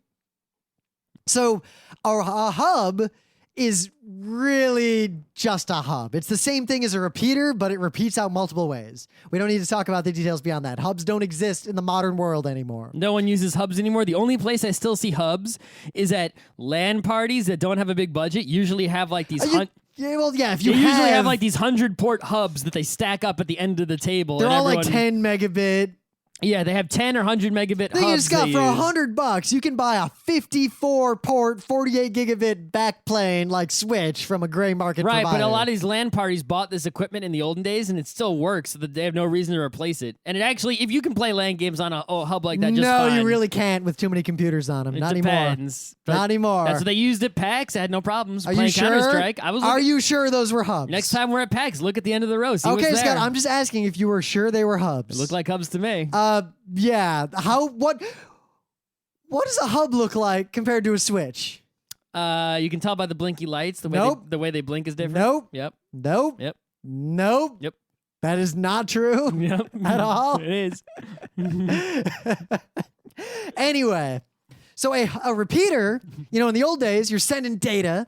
So a hub is really just a hub. It's the same thing as a repeater, but it repeats out multiple ways. We don't need to talk about the details beyond that. Hubs don't exist in the modern world anymore. No one uses hubs anymore. The only place I still see hubs is at LAN parties that don't have a big budget, usually have like these... If you usually have like these 100-port hubs that they stack up at the end of the table. They're all like 10 megabit. Yeah, they have 10 or 100 megabit hubs. You just got for $100, you can buy a 54-port, 48 gigabit backplane like switch from a gray market provider. Right, but a lot of these LAN parties bought this equipment in the olden days, and it still works, so that they have no reason to replace it. And it actually, if you can play LAN games on a hub like that, just fine. No, you really can't with too many computers on them. Not depends, anymore. Not anymore. That's what they used at PAX. I had no problems Are playing you sure? Counter-Strike. Are you sure those were hubs? Next time we're at PAX, look at the end of the row. See what's there. Scott, I'm just asking if you were sure they were hubs. It looked like hubs to me. Yeah. What does a hub look like compared to a switch? You can tell by the blinky lights. The way they blink is different. Nope. Yep. Nope. Yep. Nope. Yep. That is not true. Yep. At all. It is. Anyway, so a repeater, in the old days, you're sending data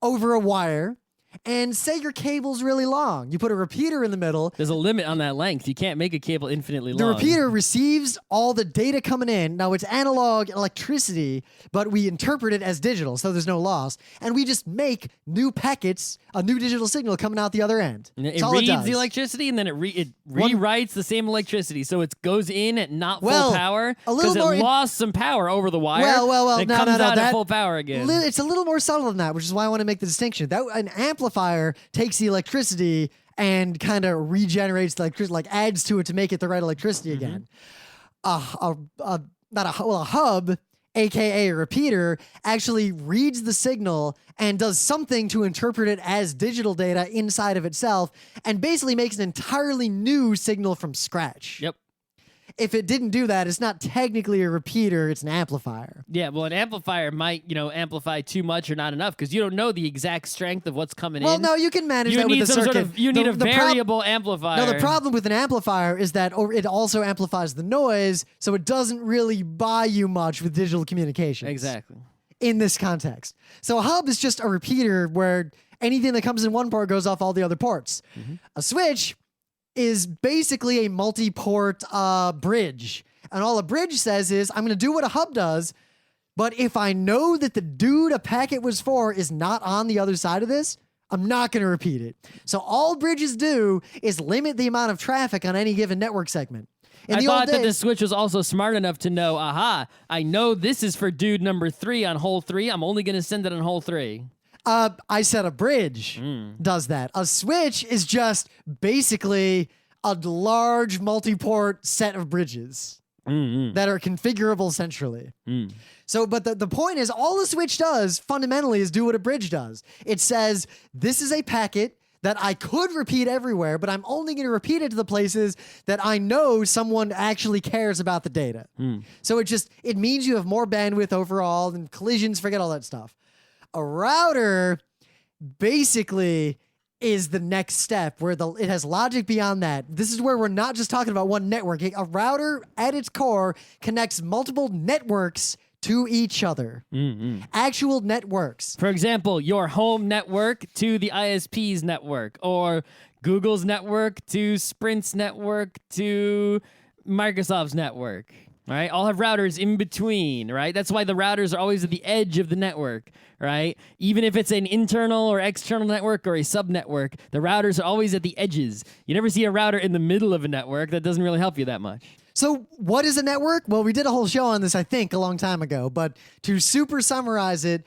over a wire, And say your cable's really long. You put a repeater in the middle. There's a limit on that length. You can't make a cable infinitely The long. repeater receives all the data coming in. Now, it's analog electricity, but we interpret it as digital, so there's no loss. And we just make new packets, a new digital signal coming out the other end. And it That's all it reads does. the electricity, and then it rewrites the same electricity. So it goes in at not full power a little because more it lost some power over the wire. Well, and it no, comes out that, at full power again. It's a little more subtle than that, which is why I want to make the distinction. That an amplifier takes the electricity and kind of regenerates the electricity, like adds to it to make it the right electricity again. A hub, aka a repeater, actually reads the signal and does something to interpret it as digital data inside of itself, and basically makes an entirely new signal from scratch. Yep. If it didn't do that, it's not technically a repeater, it's an amplifier. Yeah, well, an amplifier might, amplify too much or not enough because you don't know the exact strength of what's coming in. Well, no, you can manage that with the circuit. You need a variable amplifier. No, the problem with an amplifier is that it also amplifies the noise, so it doesn't really buy you much with digital communications. Exactly. In this context. So a hub is just a repeater where anything that comes in one port goes off all the other ports. A switch is basically a multi-port bridge. And all a bridge says is, I'm going to do what a hub does, but if I know that the dude a packet was for is not on the other side of this, I'm not going to repeat it. So all bridges do is limit the amount of traffic on any given network segment. I thought that the switch was also smart enough to know, I know this is for dude number 3 on hole 3. I'm only going to send it on hole 3. I said a bridge does that. A switch is just basically a large multi-port set of bridges that are configurable centrally. So, but the point is, all a switch does fundamentally is do what a bridge does. It says, this is a packet that I could repeat everywhere, but I'm only going to repeat it to the places that I know someone actually cares about the data. So it means you have more bandwidth overall, and collisions, forget all that stuff. A router basically is the next step where it has logic beyond that. This is where we're not just talking about one network. A router at its core connects multiple networks to each other. Actual networks. For example, your home network to the ISP's network, or Google's network to Sprint's network to Microsoft's network. Right? All have routers in between, right? That's why the routers are always at the edge of the network, right? Even if it's an internal or external network or a sub-network, the routers are always at the edges. You never see a router in the middle of a network. That doesn't really help you that much. So what is a network? Well, we did a whole show on this, I think, a long time ago, but to super summarize it,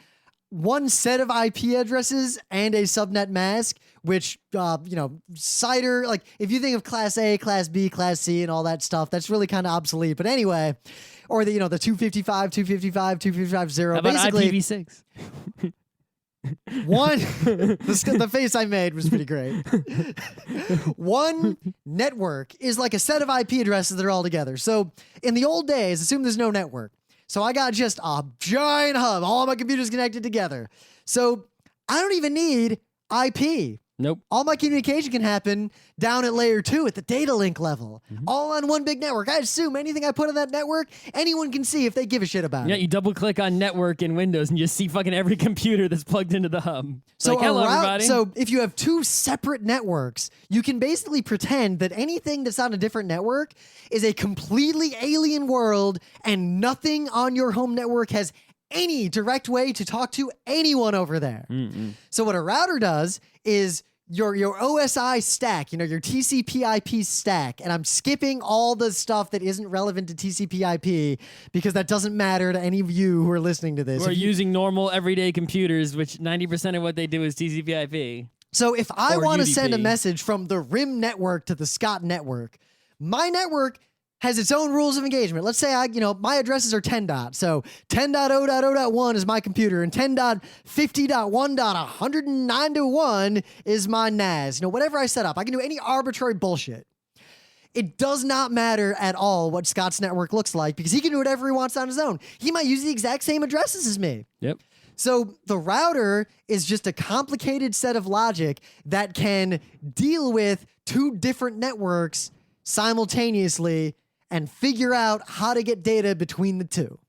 one set of IP addresses and a subnet mask, which, CIDR, like if you think of Class A, Class B, Class C, and all that stuff, that's really kind of obsolete. But anyway, or the 255, 255, 255.0. How about basically, IPv6? The face I made was pretty great. One network is like a set of IP addresses that are all together. So in the old days, assume there's no network. So I got just a giant hub, all my computers connected together. So I don't even need IP. Nope. All my communication can happen down at layer 2 at the data link level, all on one big network. I assume anything I put on that network, anyone can see if they give a shit about it. Yeah, you double click on network in Windows and you see fucking every computer that's plugged into the hub. So, hello, everybody. So if you have 2 separate networks, you can basically pretend that anything that's on a different network is a completely alien world, and nothing on your home network has any direct way to talk to anyone over there. So what a router does is your OSI stack, your TCP/IP stack, and I'm skipping all the stuff that isn't relevant to TCP/IP because that doesn't matter to any of you who are listening to this. We're using normal everyday computers, which 90% of what they do is TCP/IP. So if I want to UDP. send a message from the RIM network to the Scott network, my network has its own rules of engagement. Let's say my addresses are 10 dot. So 10.0.0.1 is my computer, and 10.50.1.109.1 is my NAS. Whatever I set up, I can do any arbitrary bullshit. It does not matter at all what Scott's network looks like because he can do whatever he wants on his own. He might use the exact same addresses as me. Yep. So the router is just a complicated set of logic that can deal with 2 different networks simultaneously and figure out how to get data between the 2.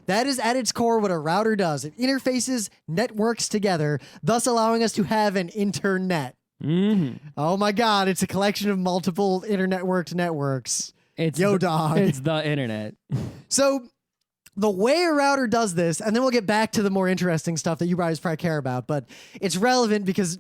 That is at its core what a router does. It interfaces networks together, thus allowing us to have an internet. Oh my God, it's a collection of multiple internetworked networks. Dog. It's the internet. So the way a router does this, and then we'll get back to the more interesting stuff that you guys probably care about, but it's relevant because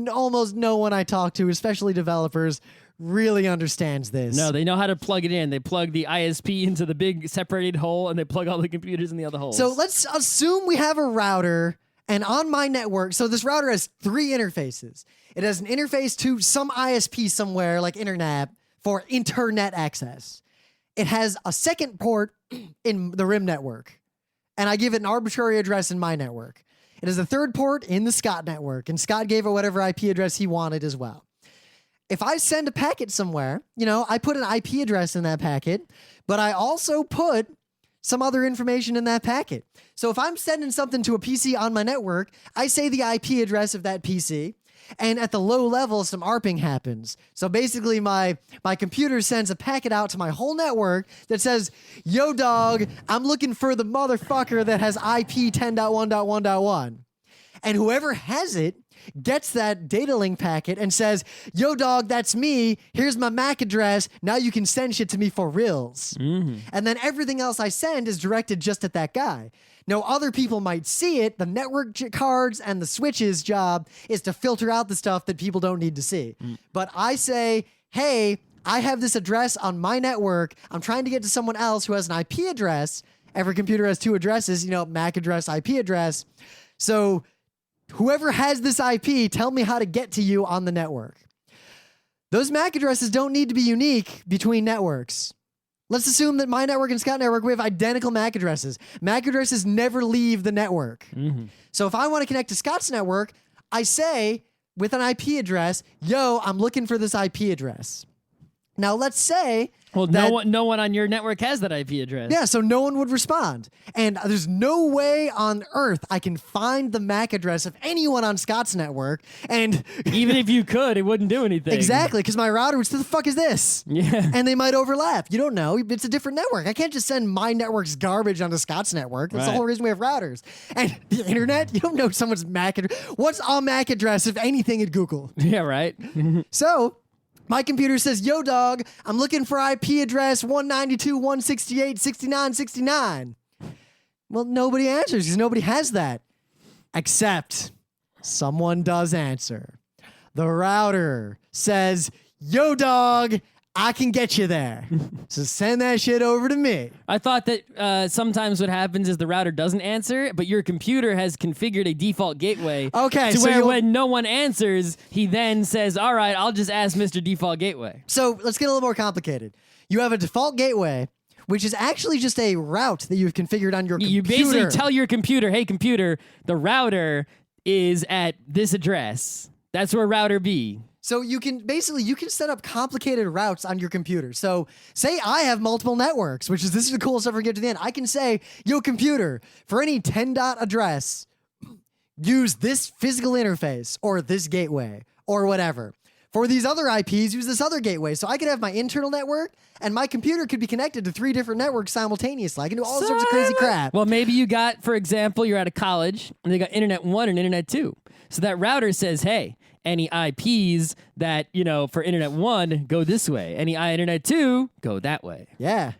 almost no one I talk to, especially developers, really understands this. No, they know how to plug it in. They plug the ISP into the big separated hole, and they plug all the computers in the other holes. So let's assume we have a router, and on my network, so this router has 3 interfaces. It has an interface to some ISP somewhere, like internet, for internet access. It has a second port in the RIM network, and I give it an arbitrary address in my network. It has a third port in the Scott network, and Scott gave it whatever IP address he wanted as well. If I send a packet somewhere, I put an IP address in that packet, but I also put some other information in that packet. So if I'm sending something to a PC on my network, I say the IP address of that PC, and at the low level, some ARPing happens. So basically, my computer sends a packet out to my whole network that says, yo, dog, I'm looking for the motherfucker that has IP 10.1.1.1. And whoever has it gets that data link packet and says, yo, dog, that's me. Here's my MAC address. Now you can send shit to me for reals. And then everything else I send is directed just at that guy. Now, other people might see it. The network cards and the switches job is to filter out the stuff that people don't need to see. But I say, hey, I have this address on my network. I'm trying to get to someone else who has an IP address. Every computer has 2 addresses, MAC address, IP address. So whoever has this IP, tell me how to get to you on the network. Those MAC addresses don't need to be unique between networks. Let's assume that my network and Scott network, we have identical MAC addresses. MAC addresses never leave the network. So if I want to connect to Scott's network, I say with an IP address, yo, I'm looking for this IP address. Now let's say... Well, no one on your network has that IP address. Yeah, so no one would respond. And there's no way on earth I can find the MAC address of anyone on Scott's network. And even if you could, it wouldn't do anything. Exactly, because my router would say, the fuck is this? Yeah. And they might overlap. You don't know. It's a different network. I can't just send my network's garbage onto Scott's network. That's the whole reason we have routers. And the internet, you don't know someone's MAC address. What's a MAC address, if anything, at Google? Yeah, right. So... my computer says, yo, dog, I'm looking for IP address 192.168.69.69. Well, nobody answers because nobody has that. Except someone does answer. The router says, yo, dog, I can get you there. So send that shit over to me. I thought that sometimes what happens is the router doesn't answer, but your computer has configured a default gateway. Okay, to so where when no one answers, he then says, all right, I'll just ask Mr. Default Gateway. So let's get a little more complicated. You have a default gateway, which is actually just a route that you've configured on your computer. You basically tell your computer, hey, computer, the router is at this address. That's where router B. So you can set up complicated routes on your computer. So say I have multiple networks, this is the coolest stuff we get to the end. I can say, yo, computer, for any 10 dot address, use this physical interface or this gateway or whatever. For these other IPs, use this other gateway. So I could have my internal network and my computer could be connected to 3 different networks simultaneously. I can do all sorts of crazy crap. Well, maybe you got, for example, you're at a college and they got Internet 1 and Internet 2. So that router says, hey, any IPs that, for Internet 1, go this way. Any Internet 2, go that way. Yeah.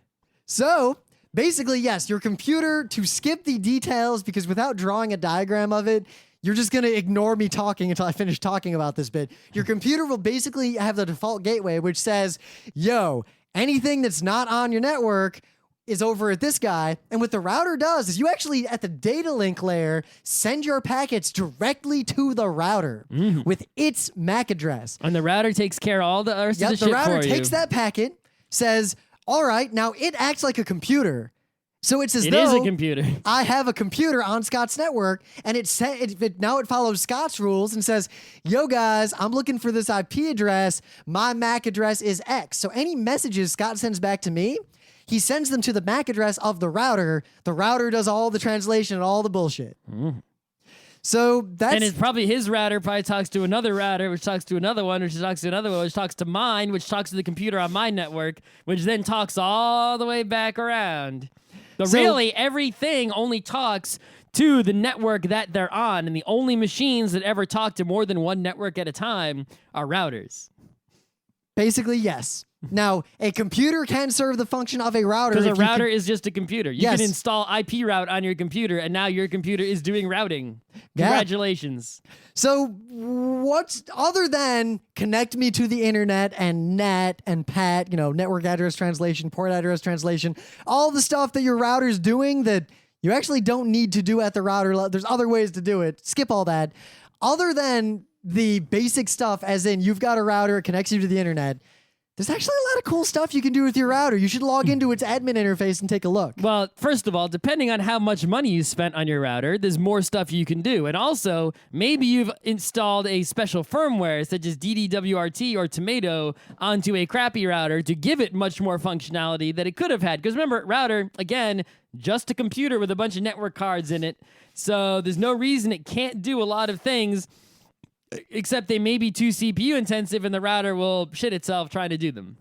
So basically, yes, your computer, to skip the details, because without drawing a diagram of it, you're just going to ignore me talking until I finish talking about this bit. Your computer will basically have the default gateway, which says, yo, anything that's not on your network is over at this guy. And what the router does is you actually, at the data link layer, send your packets directly to the router with its MAC address. And the router takes care of all the rest of the shit for you. The router takes that packet, says, all right, now it acts like a computer. So it's as though it is a computer. I have a computer on Scott's network, and now it follows Scott's rules and says, yo, guys, I'm looking for this IP address. My MAC address is X. So any messages Scott sends back to me, he sends them to the MAC address of the router. The router does all the translation and all the bullshit. So that's... And it's probably his router probably talks to another router, which talks to another one, which talks to another one, which talks to mine, which talks to the computer on my network, which then talks all the way back around. But So- really, everything only talks to the network that they're on, and the only machines that ever talk to more than one network at a time are routers. Basically, yes. Now, a computer can serve the function of a router. Because a if you router is just a computer. You Yes. can install IP route on your computer, and now your computer is doing routing. Yeah. Congratulations. So, what's other than connect me to the internet and NAT and PAT, network address translation, port address translation, all the stuff that your router's doing that you actually don't need to do at the router. There's other ways to do it. Skip all that. Other than the basic stuff, as in you've got a router, it connects you to the internet. There's actually a lot of cool stuff you can do with your router. You should log into its admin interface and take a look. Well, first of all, depending on how much money you spent on your router, there's more stuff you can do. And also, maybe you've installed a special firmware such as DDWRT or Tomato onto a crappy router to give it much more functionality that it could have had. Because remember, router, again, just a computer with a bunch of network cards in it. So there's no reason it can't do a lot of things, except they may be too CPU intensive and the router will shit itself trying to do them.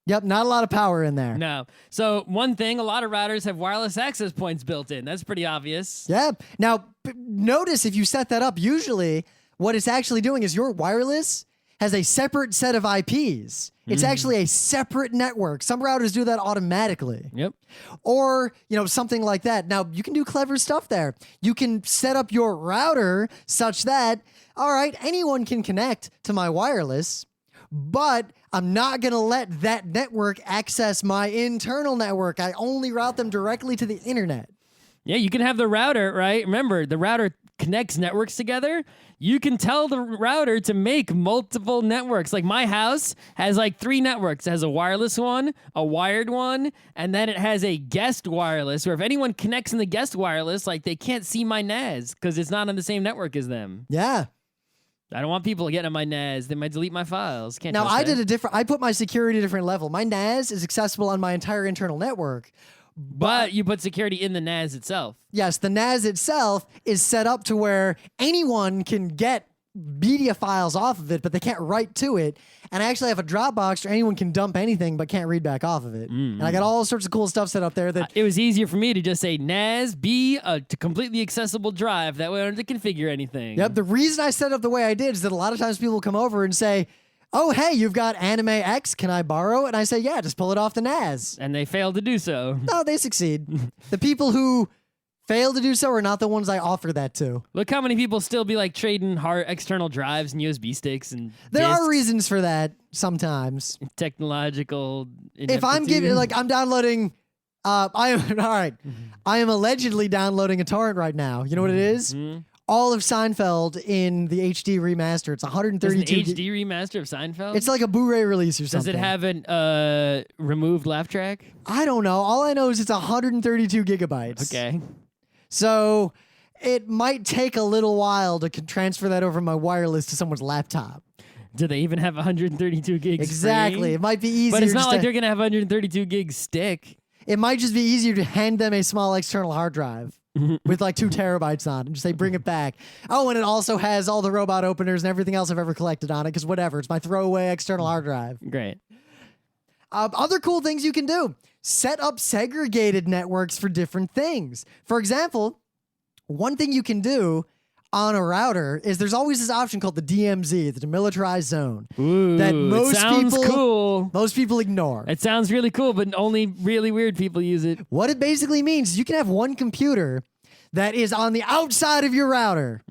Yep, not a lot of power in there. No. So one thing, a lot of routers have wireless access points built in. That's pretty obvious. Yeah. Now, notice if you set that up, usually what it's actually doing is your wireless has a separate set of IPs. It's actually a separate network. Some routers do that automatically. Yep. Or, something like that. Now, you can do clever stuff there. You can set up your router such that, all right, anyone can connect to my wireless, but I'm not going to let that network access my internal network. I only route them directly to the internet. Yeah, you can have the router, right? Remember, the router connects networks together. You can tell the router to make multiple networks. Like my house has like 3 networks. It has a wireless one, a wired one, and then it has a guest wireless where if anyone connects in the guest wireless, like they can't see my NAS because it's not on the same network as them. Yeah. I don't want people getting on my NAS. They might delete my files. Can't Now, trust that. I put my security at a different level. My NAS is accessible on my entire internal network. But you put security in the NAS itself. Yes, the NAS itself is set up to where anyone can get media files off of it, but they can't write to it. And I actually have a Dropbox where anyone can dump anything but can't read back off of it. And I got all sorts of cool stuff set up there that It was easier for me to just say NAS be a completely accessible drive. That way I don't have to configure anything. Yep, the reason I set up the way I did is that a lot of times people come over and say, "Oh, hey, you've got Anime X, can I borrow?" And I say, "Yeah, just pull it off the NAS." And they failed to do so. No, they succeed. The people who fail to do so are not the ones I offer that to. Look how many people still be like trading hard external drives and USB sticks and There are disks, reasons for that sometimes. technological. If I'm giving, I'm downloading, I am, all right, I am allegedly downloading a torrent right now. You know what it is? All of Seinfeld in the HD remaster. It's There's an 132. HD remaster of Seinfeld. It's like a Blu-ray release or Does something. it have an removed laugh track? I don't know. All I know is it's 132 gigabytes. Okay. So it might take a little while to transfer that over my wireless to someone's laptop. Do they even have 132 gigs? Exactly. free? It might be easier. But it's not just like to- they're gonna have 132 gig stick. It might just be easier to hand them a small external hard drive with like 2 terabytes on it and just say, bring it back. Oh, and it also has all the robot openers and everything else I've ever collected on it because whatever. It's my throwaway external hard drive. Great. Other cool things you can do. Set up segregated networks for different things. For example, one thing you can do on a router is there's always this option called the DMZ, the demilitarized zone, Ooh, that it sounds cool. most people ignore. It sounds really cool, but only really weird people use it. What it basically means is you can have one computer that is on the outside of your router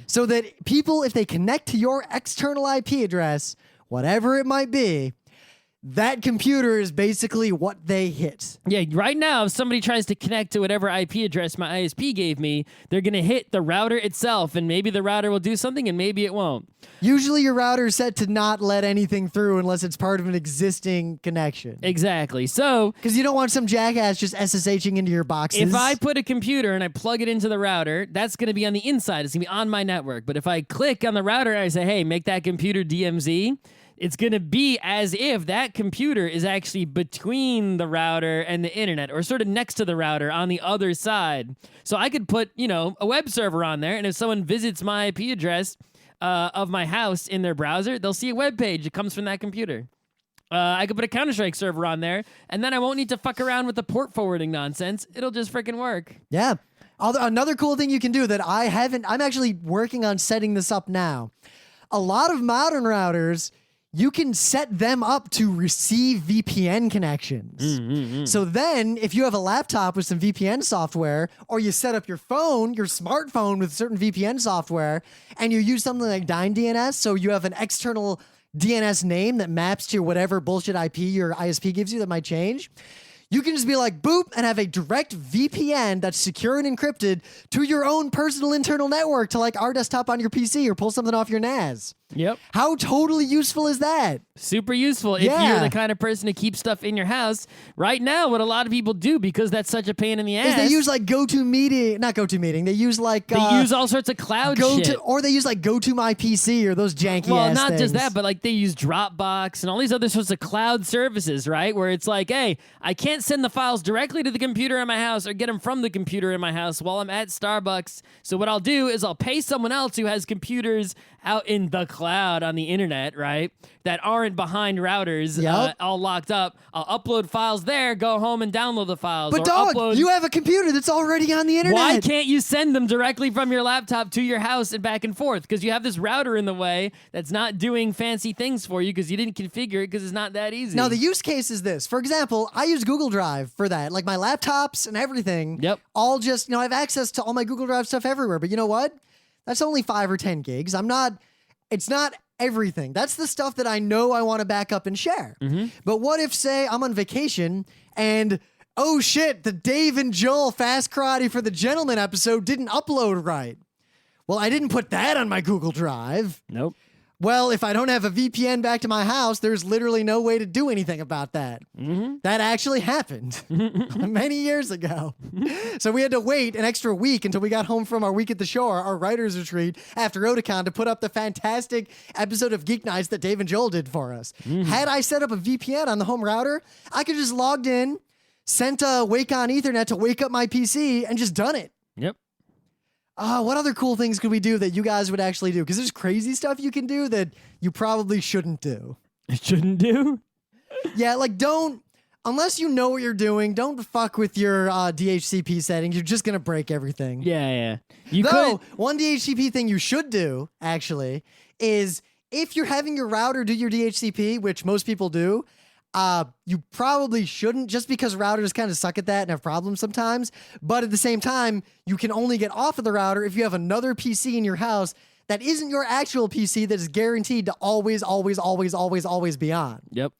so that people, if they connect to your external IP address, whatever it might be, that computer is basically what they hit. Yeah, right now, if somebody tries to connect to whatever IP address my ISP gave me, they're going to hit the router itself, and maybe the router will do something, and maybe it won't. Usually your router is set to not let anything through unless it's part of an existing connection. Exactly. So Because you don't want some jackass just SSHing into your boxes. if I put a computer and I plug it into the router, that's going to be on the inside. It's going to be on my network. But if I click on the router and I say, hey, make that computer DMZ, it's going to be as if that computer is actually between the router and the internet or sort of next to the router on the other side. So I could put, a web server on there, and if someone visits my IP address of my house in their browser, they'll see a web page that comes from that computer. I could put a Counter-Strike server on there, and then I won't need to fuck around with the port forwarding nonsense. It'll just freaking work. Yeah. Another cool thing you can do that I'm actually working on setting this up now. A lot of modern routers, you can set them up to receive VPN connections. So then if you have a laptop with some VPN software, or you set up your smartphone with certain VPN software, and you use something like DynDNS, so you have an external DNS name that maps to whatever bullshit IP your ISP gives you that might change, you can just be like, boop, and have a direct VPN that's secure and encrypted to your own personal internal network to like our desktop on your PC or pull something off your NAS. Yep. How totally useful is that? Super useful if you're the kind of person to keep stuff in your house. Right now, what a lot of people do, because that's such a pain in the ass, is they use like not GoToMeeting. They use like they use all sorts of cloud shit. Or they use like GoToMyPC or those janky ass not things. just that, but like they use Dropbox and all these other sorts of cloud services, right? Where it's like, hey, I can't send the files directly to the computer in my house or get them from the computer in my house while I'm at Starbucks. So what I'll do is I'll pay someone else who has computers out in the cloud on the internet, right, that aren't behind routers, all locked up. I'll upload files there, go home and download the files. But dog, you have a computer that's already on the internet. Why can't you send them directly from your laptop to your house and back and forth? Because you have this router in the way that's not doing fancy things for you because you didn't configure it because it's not that easy. Now, the use case is this. For example, I use Google Drive for that. Like my laptops and everything. Yep. All just, I have access to all my Google Drive stuff everywhere. But you know what? That's only 5 or 10 gigs. It's not everything. That's the stuff that I know I want to back up and share. But what if, say, I'm on vacation and, oh shit, the Dave and Joel Fast Karate for the Gentleman episode didn't upload right. Well, I didn't put that on my Google Drive. Nope. Well, if I don't have a VPN back to my house, there's literally no way to do anything about that. That actually happened many years ago. So we had to wait an extra week until we got home from our week at the shore, our writer's retreat, after Otakon to put up the fantastic episode of Geeknights that Dave and Joel did for us. Had I set up a VPN on the home router, I could just logged in, sent a wake on Ethernet to wake up my PC, and just done it. Yep. What other cool things could we do that you guys would actually do? Because there's crazy stuff you can do that you probably shouldn't do. Shouldn't do? Yeah, like unless you know what you're doing, don't fuck with your DHCP settings. You're just going to break everything. Yeah. One DHCP thing you should do, actually, is if you're having your router do your DHCP, which most people do, you probably shouldn't, just because routers kind of suck at that and have problems sometimes. But at the same time, you can only get off of the router if you have another PC in your house that isn't your actual PC that is guaranteed to always be on. Yep.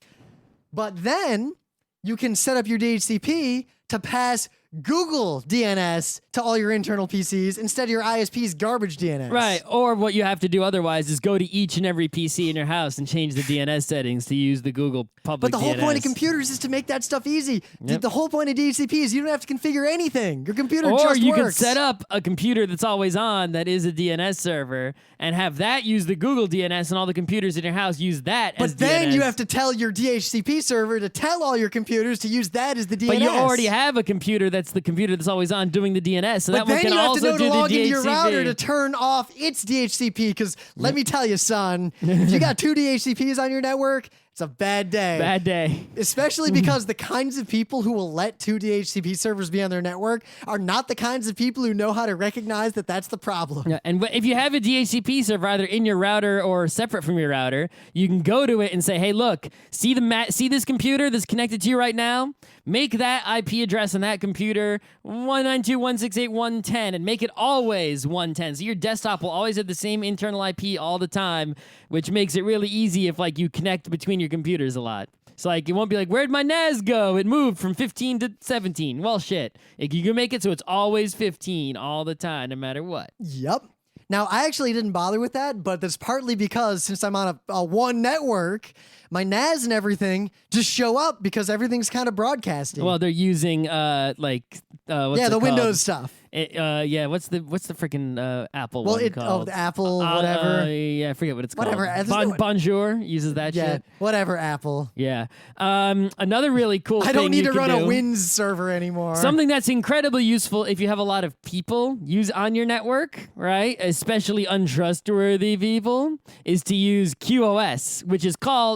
But then you can set up your DHCP to pass Google DNS to all your internal PCs instead of your ISP's garbage DNS. Right. Or what you have to do otherwise is go to each and every PC in your house and change the DNS settings to use the Google public But the whole DNS. point of computers is to make that stuff easy. Yep. The whole point of DHCP is you don't have to configure anything. Your computer or just you works. can set up a computer that's always on that is a DNS server and have that use the Google DNS, and all the computers in your house use that as But then DNS. you have to tell your DHCP server to tell all your computers to use that as the DNS. But you already have a computer that's the computer that's always on doing the DNS, so that But one then can you have to also know do to the log into DHCP. your router to turn off its DHCP, because let me tell you, son, if you got 2 DHCPs on your network, it's a bad day. Bad day. Especially because the kinds of people who will let 2 DHCP servers be on their network are not the kinds of people who know how to recognize that that's the problem. Yeah, and if you have a DHCP server either in your router or separate from your router, you can go to it and say, hey, look, see this computer that's connected to you right now? Make that IP address on that computer 192.168.110 and make it always 110. So your desktop will always have the same internal IP all the time, which makes it really easy if like you connect between your computers a lot. So like it won't be like, where'd my NAS go? It moved from 15 to 17. Well, shit. Like, you can make it so it's always 15 all the time, no matter what. Yep. Now, I actually didn't bother with that, but that's partly because since I'm on a one network, my NAS and everything just show up because everything's kind of broadcasting. Well, they're using what's it the called? Windows stuff. Yeah, what's the freaking Apple Well, one called? the Apple, whatever. Yeah, I forget what it's Whatever. called. Bonjour uses that Yeah, shit. whatever, Apple. Yeah. Another really cool I don't thing need you to can run a do- Wins server anymore. Something that's incredibly useful if you have a lot of people use on your network, right? Especially untrustworthy people, is to use QoS, which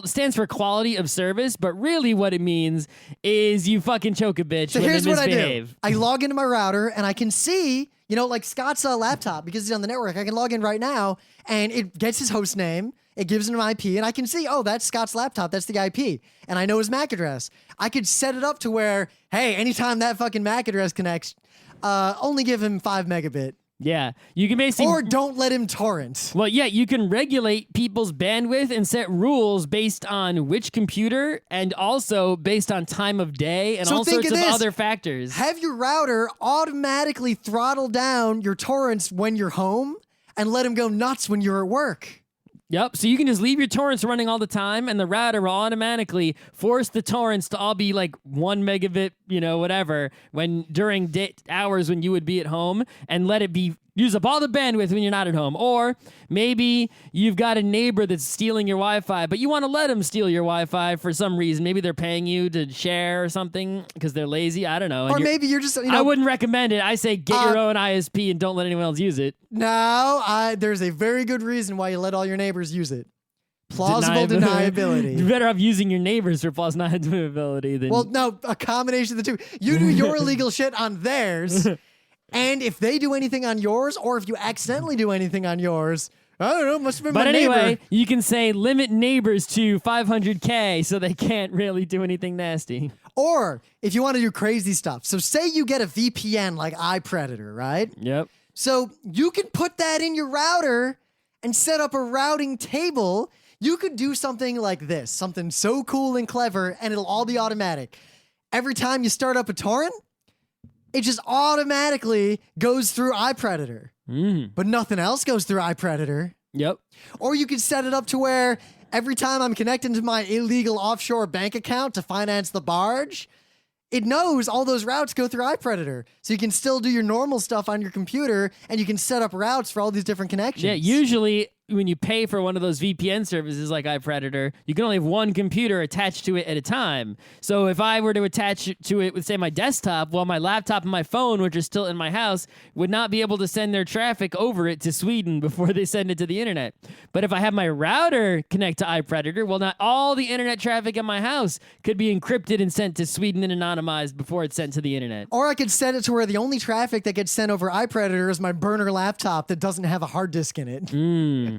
stands for quality of service, but really what it means is you fucking choke a bitch So when here's they what I do. misbehave. I log into my router and I can see, like Scott's laptop, because he's on the network. I can log in right now and it gets his host name. It gives him an IP and I can see, oh, that's Scott's laptop. That's the IP. And I know his MAC address. I could set it up to where, hey, anytime that fucking MAC address connects, only give him 5 megabit. Yeah, you can basically... Or don't let him torrent. Well, yeah, you can regulate people's bandwidth and set rules based on which computer and also based on time of day and So all think sorts of of this. other factors. Have your router automatically throttle down your torrents when you're home and let him go nuts when you're at work. Yep, so you can just leave your torrents running all the time, and the router will automatically force the torrents to all be like 1 megabit, whatever, during hours when you would be at home, and let it use up all the bandwidth when you're not at home. Or maybe you've got a neighbor that's stealing your Wi-Fi, but you want to let them steal your Wi-Fi for some reason. Maybe they're paying you to share or something because they're lazy. I don't know. Or maybe you're just, I wouldn't recommend it. I say get your own ISP and don't let anyone else use it. No, there's a very good reason why you let all your neighbors use it. Plausible deniability. You're better off using your neighbors for plausible deniability than... Well, no, a combination of the two. You do your illegal shit on theirs, and if they do anything on yours, or if you accidentally do anything on yours, I don't know, must have been my neighbor. But anyway, you can say limit neighbors to 500K so they can't really do anything nasty. Or if you want to do crazy stuff. So say you get a VPN like iPredator, right? Yep. So you can put that in your router and set up a routing table. You could do something like this, something so cool and clever, and it'll all be automatic. Every time you start up a torrent, it just automatically goes through iPredator. But nothing else goes through iPredator. Yep. Or you could set it up to where every time I'm connecting to my illegal offshore bank account to finance the barge, it knows all those routes go through iPredator. So you can still do your normal stuff on your computer, and you can set up routes for all these different connections. Yeah, usually when you pay for one of those VPN services like iPredator, you can only have one computer attached to it at a time. So if I were to attach to it with, say, my desktop, well, my laptop and my phone, which are still in my house, would not be able to send their traffic over it to Sweden before they send it to the internet. But if I have my router connect to iPredator, well, not all the internet traffic in my house could be encrypted and sent to Sweden and anonymized before it's sent to the internet. Or I could set it to where the only traffic that gets sent over iPredator is my burner laptop that doesn't have a hard disk in it.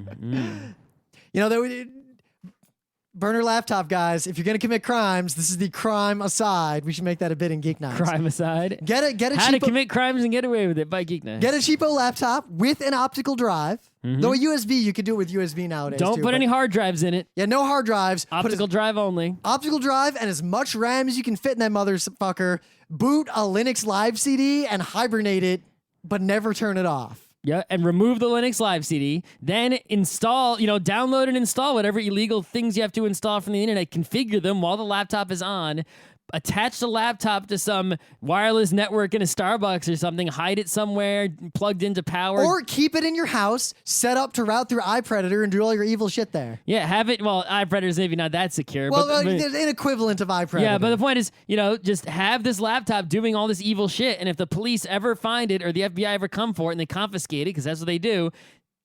Burner laptop, guys. If you're gonna commit crimes, this is the crime aside. We should make that a bit in Geeknights. Crime aside. Get a How to commit crimes and get away with it by Geeknights. Get a cheapo laptop with an optical drive. Though a USB, you could do it with USB nowadays. Don't too, put but- any hard drives in it. Yeah, no hard drives. Put Optical drive only. optical drive and as much RAM as you can fit in that motherfucker. Boot a Linux Live CD and hibernate it, but never turn it off. Yeah, and remove the Linux Live CD. Then install, download and install whatever illegal things you have to install from the internet. Configure them while the laptop is on. Attach the laptop to some wireless network in a Starbucks or something. Hide it somewhere, plugged into power. Or keep it in your house, set up to route through iPredator and do all your evil shit there. Yeah, have it. Well, iPredator's maybe not that secure. Well, but an equivalent of iPredator. yeah, but the point is, just have this laptop doing all this evil shit, and if the police ever find it or the FBI ever come for it and they confiscate it, because that's what they do,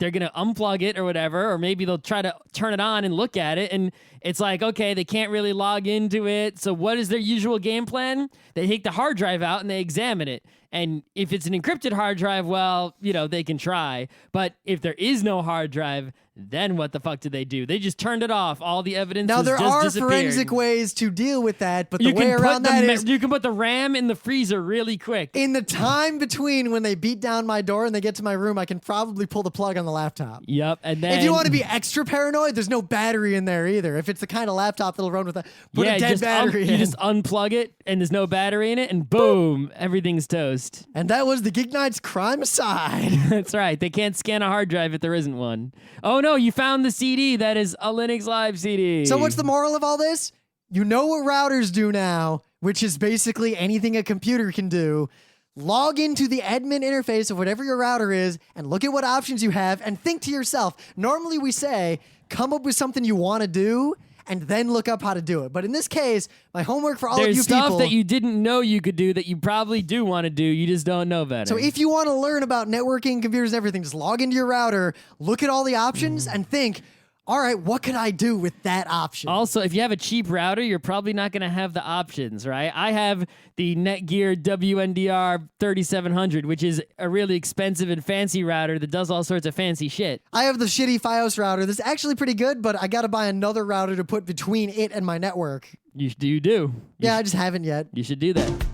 they're going to unplug it or whatever, or maybe they'll try to turn it on and look at it, and it's like, okay, they can't really log into it, so what is their usual game plan? They take the hard drive out and they examine it, and if it's an encrypted hard drive, well, they can try, but if there is no hard drive, then what the fuck did they do? They just turned it off. All the evidence now there just are disappeared. forensic ways to deal with that, but the way around that is you can put the RAM in the freezer really quick. in the time between when they beat down my door and they get to my room, I can probably pull the plug on the laptop. Yep, and then If you want to be extra paranoid, there's no battery in there either. If it's the kind of laptop that'll run with a put a dead battery in. You just unplug it and there's no battery in it, and boom, everything's toast. And that was the Geeknights crime aside. That's right. They can't scan a hard drive if there isn't one. Oh no, you found the CD that is a Linux Live CD. So what's the moral of all this? You know what routers do now, which is basically anything a computer can do. log into the admin interface of whatever your router is and look at what options you have and think to yourself. Normally we say, come up with something you want to do and then look up how to do it. But in this case, my homework for all of you There's people... stuff that you didn't know you could do that you probably do want to do. You just don't know better. So if you want to learn about networking, computers, and everything, just log into your router, look at all the options, and think, all right, what could I do with that option? Also, if you have a cheap router, you're probably not going to have the options, right? I have the Netgear WNDR 3700, which is a really expensive and fancy router that does all sorts of fancy shit. I have the shitty Fios router that's actually pretty good, but I got to buy another router to put between it and my network. You do. I just haven't yet. You should do that.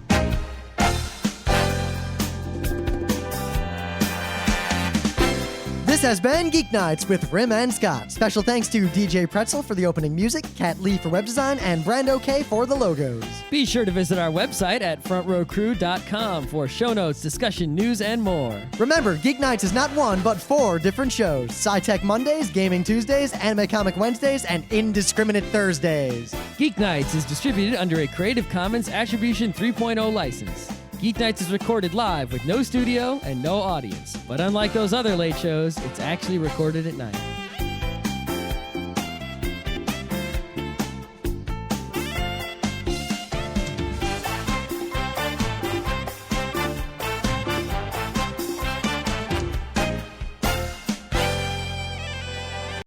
This has been Geek Nights with Rim and Scott. Special thanks to DJ Pretzel for the opening music, Kat Lee for web design, and Brando K for the logos. Be sure to visit our website at frontrowcrew.com for show notes, discussion, news, and more. Remember, Geek Nights is not one, but 4 different shows. Sci-Tech Mondays, Gaming Tuesdays, Anime Comic Wednesdays, and Indiscriminate Thursdays. Geeknights is distributed under a Creative Commons Attribution 3.0 license. Geeknights is recorded live with no studio and no audience. But unlike those other late shows, it's actually recorded at night.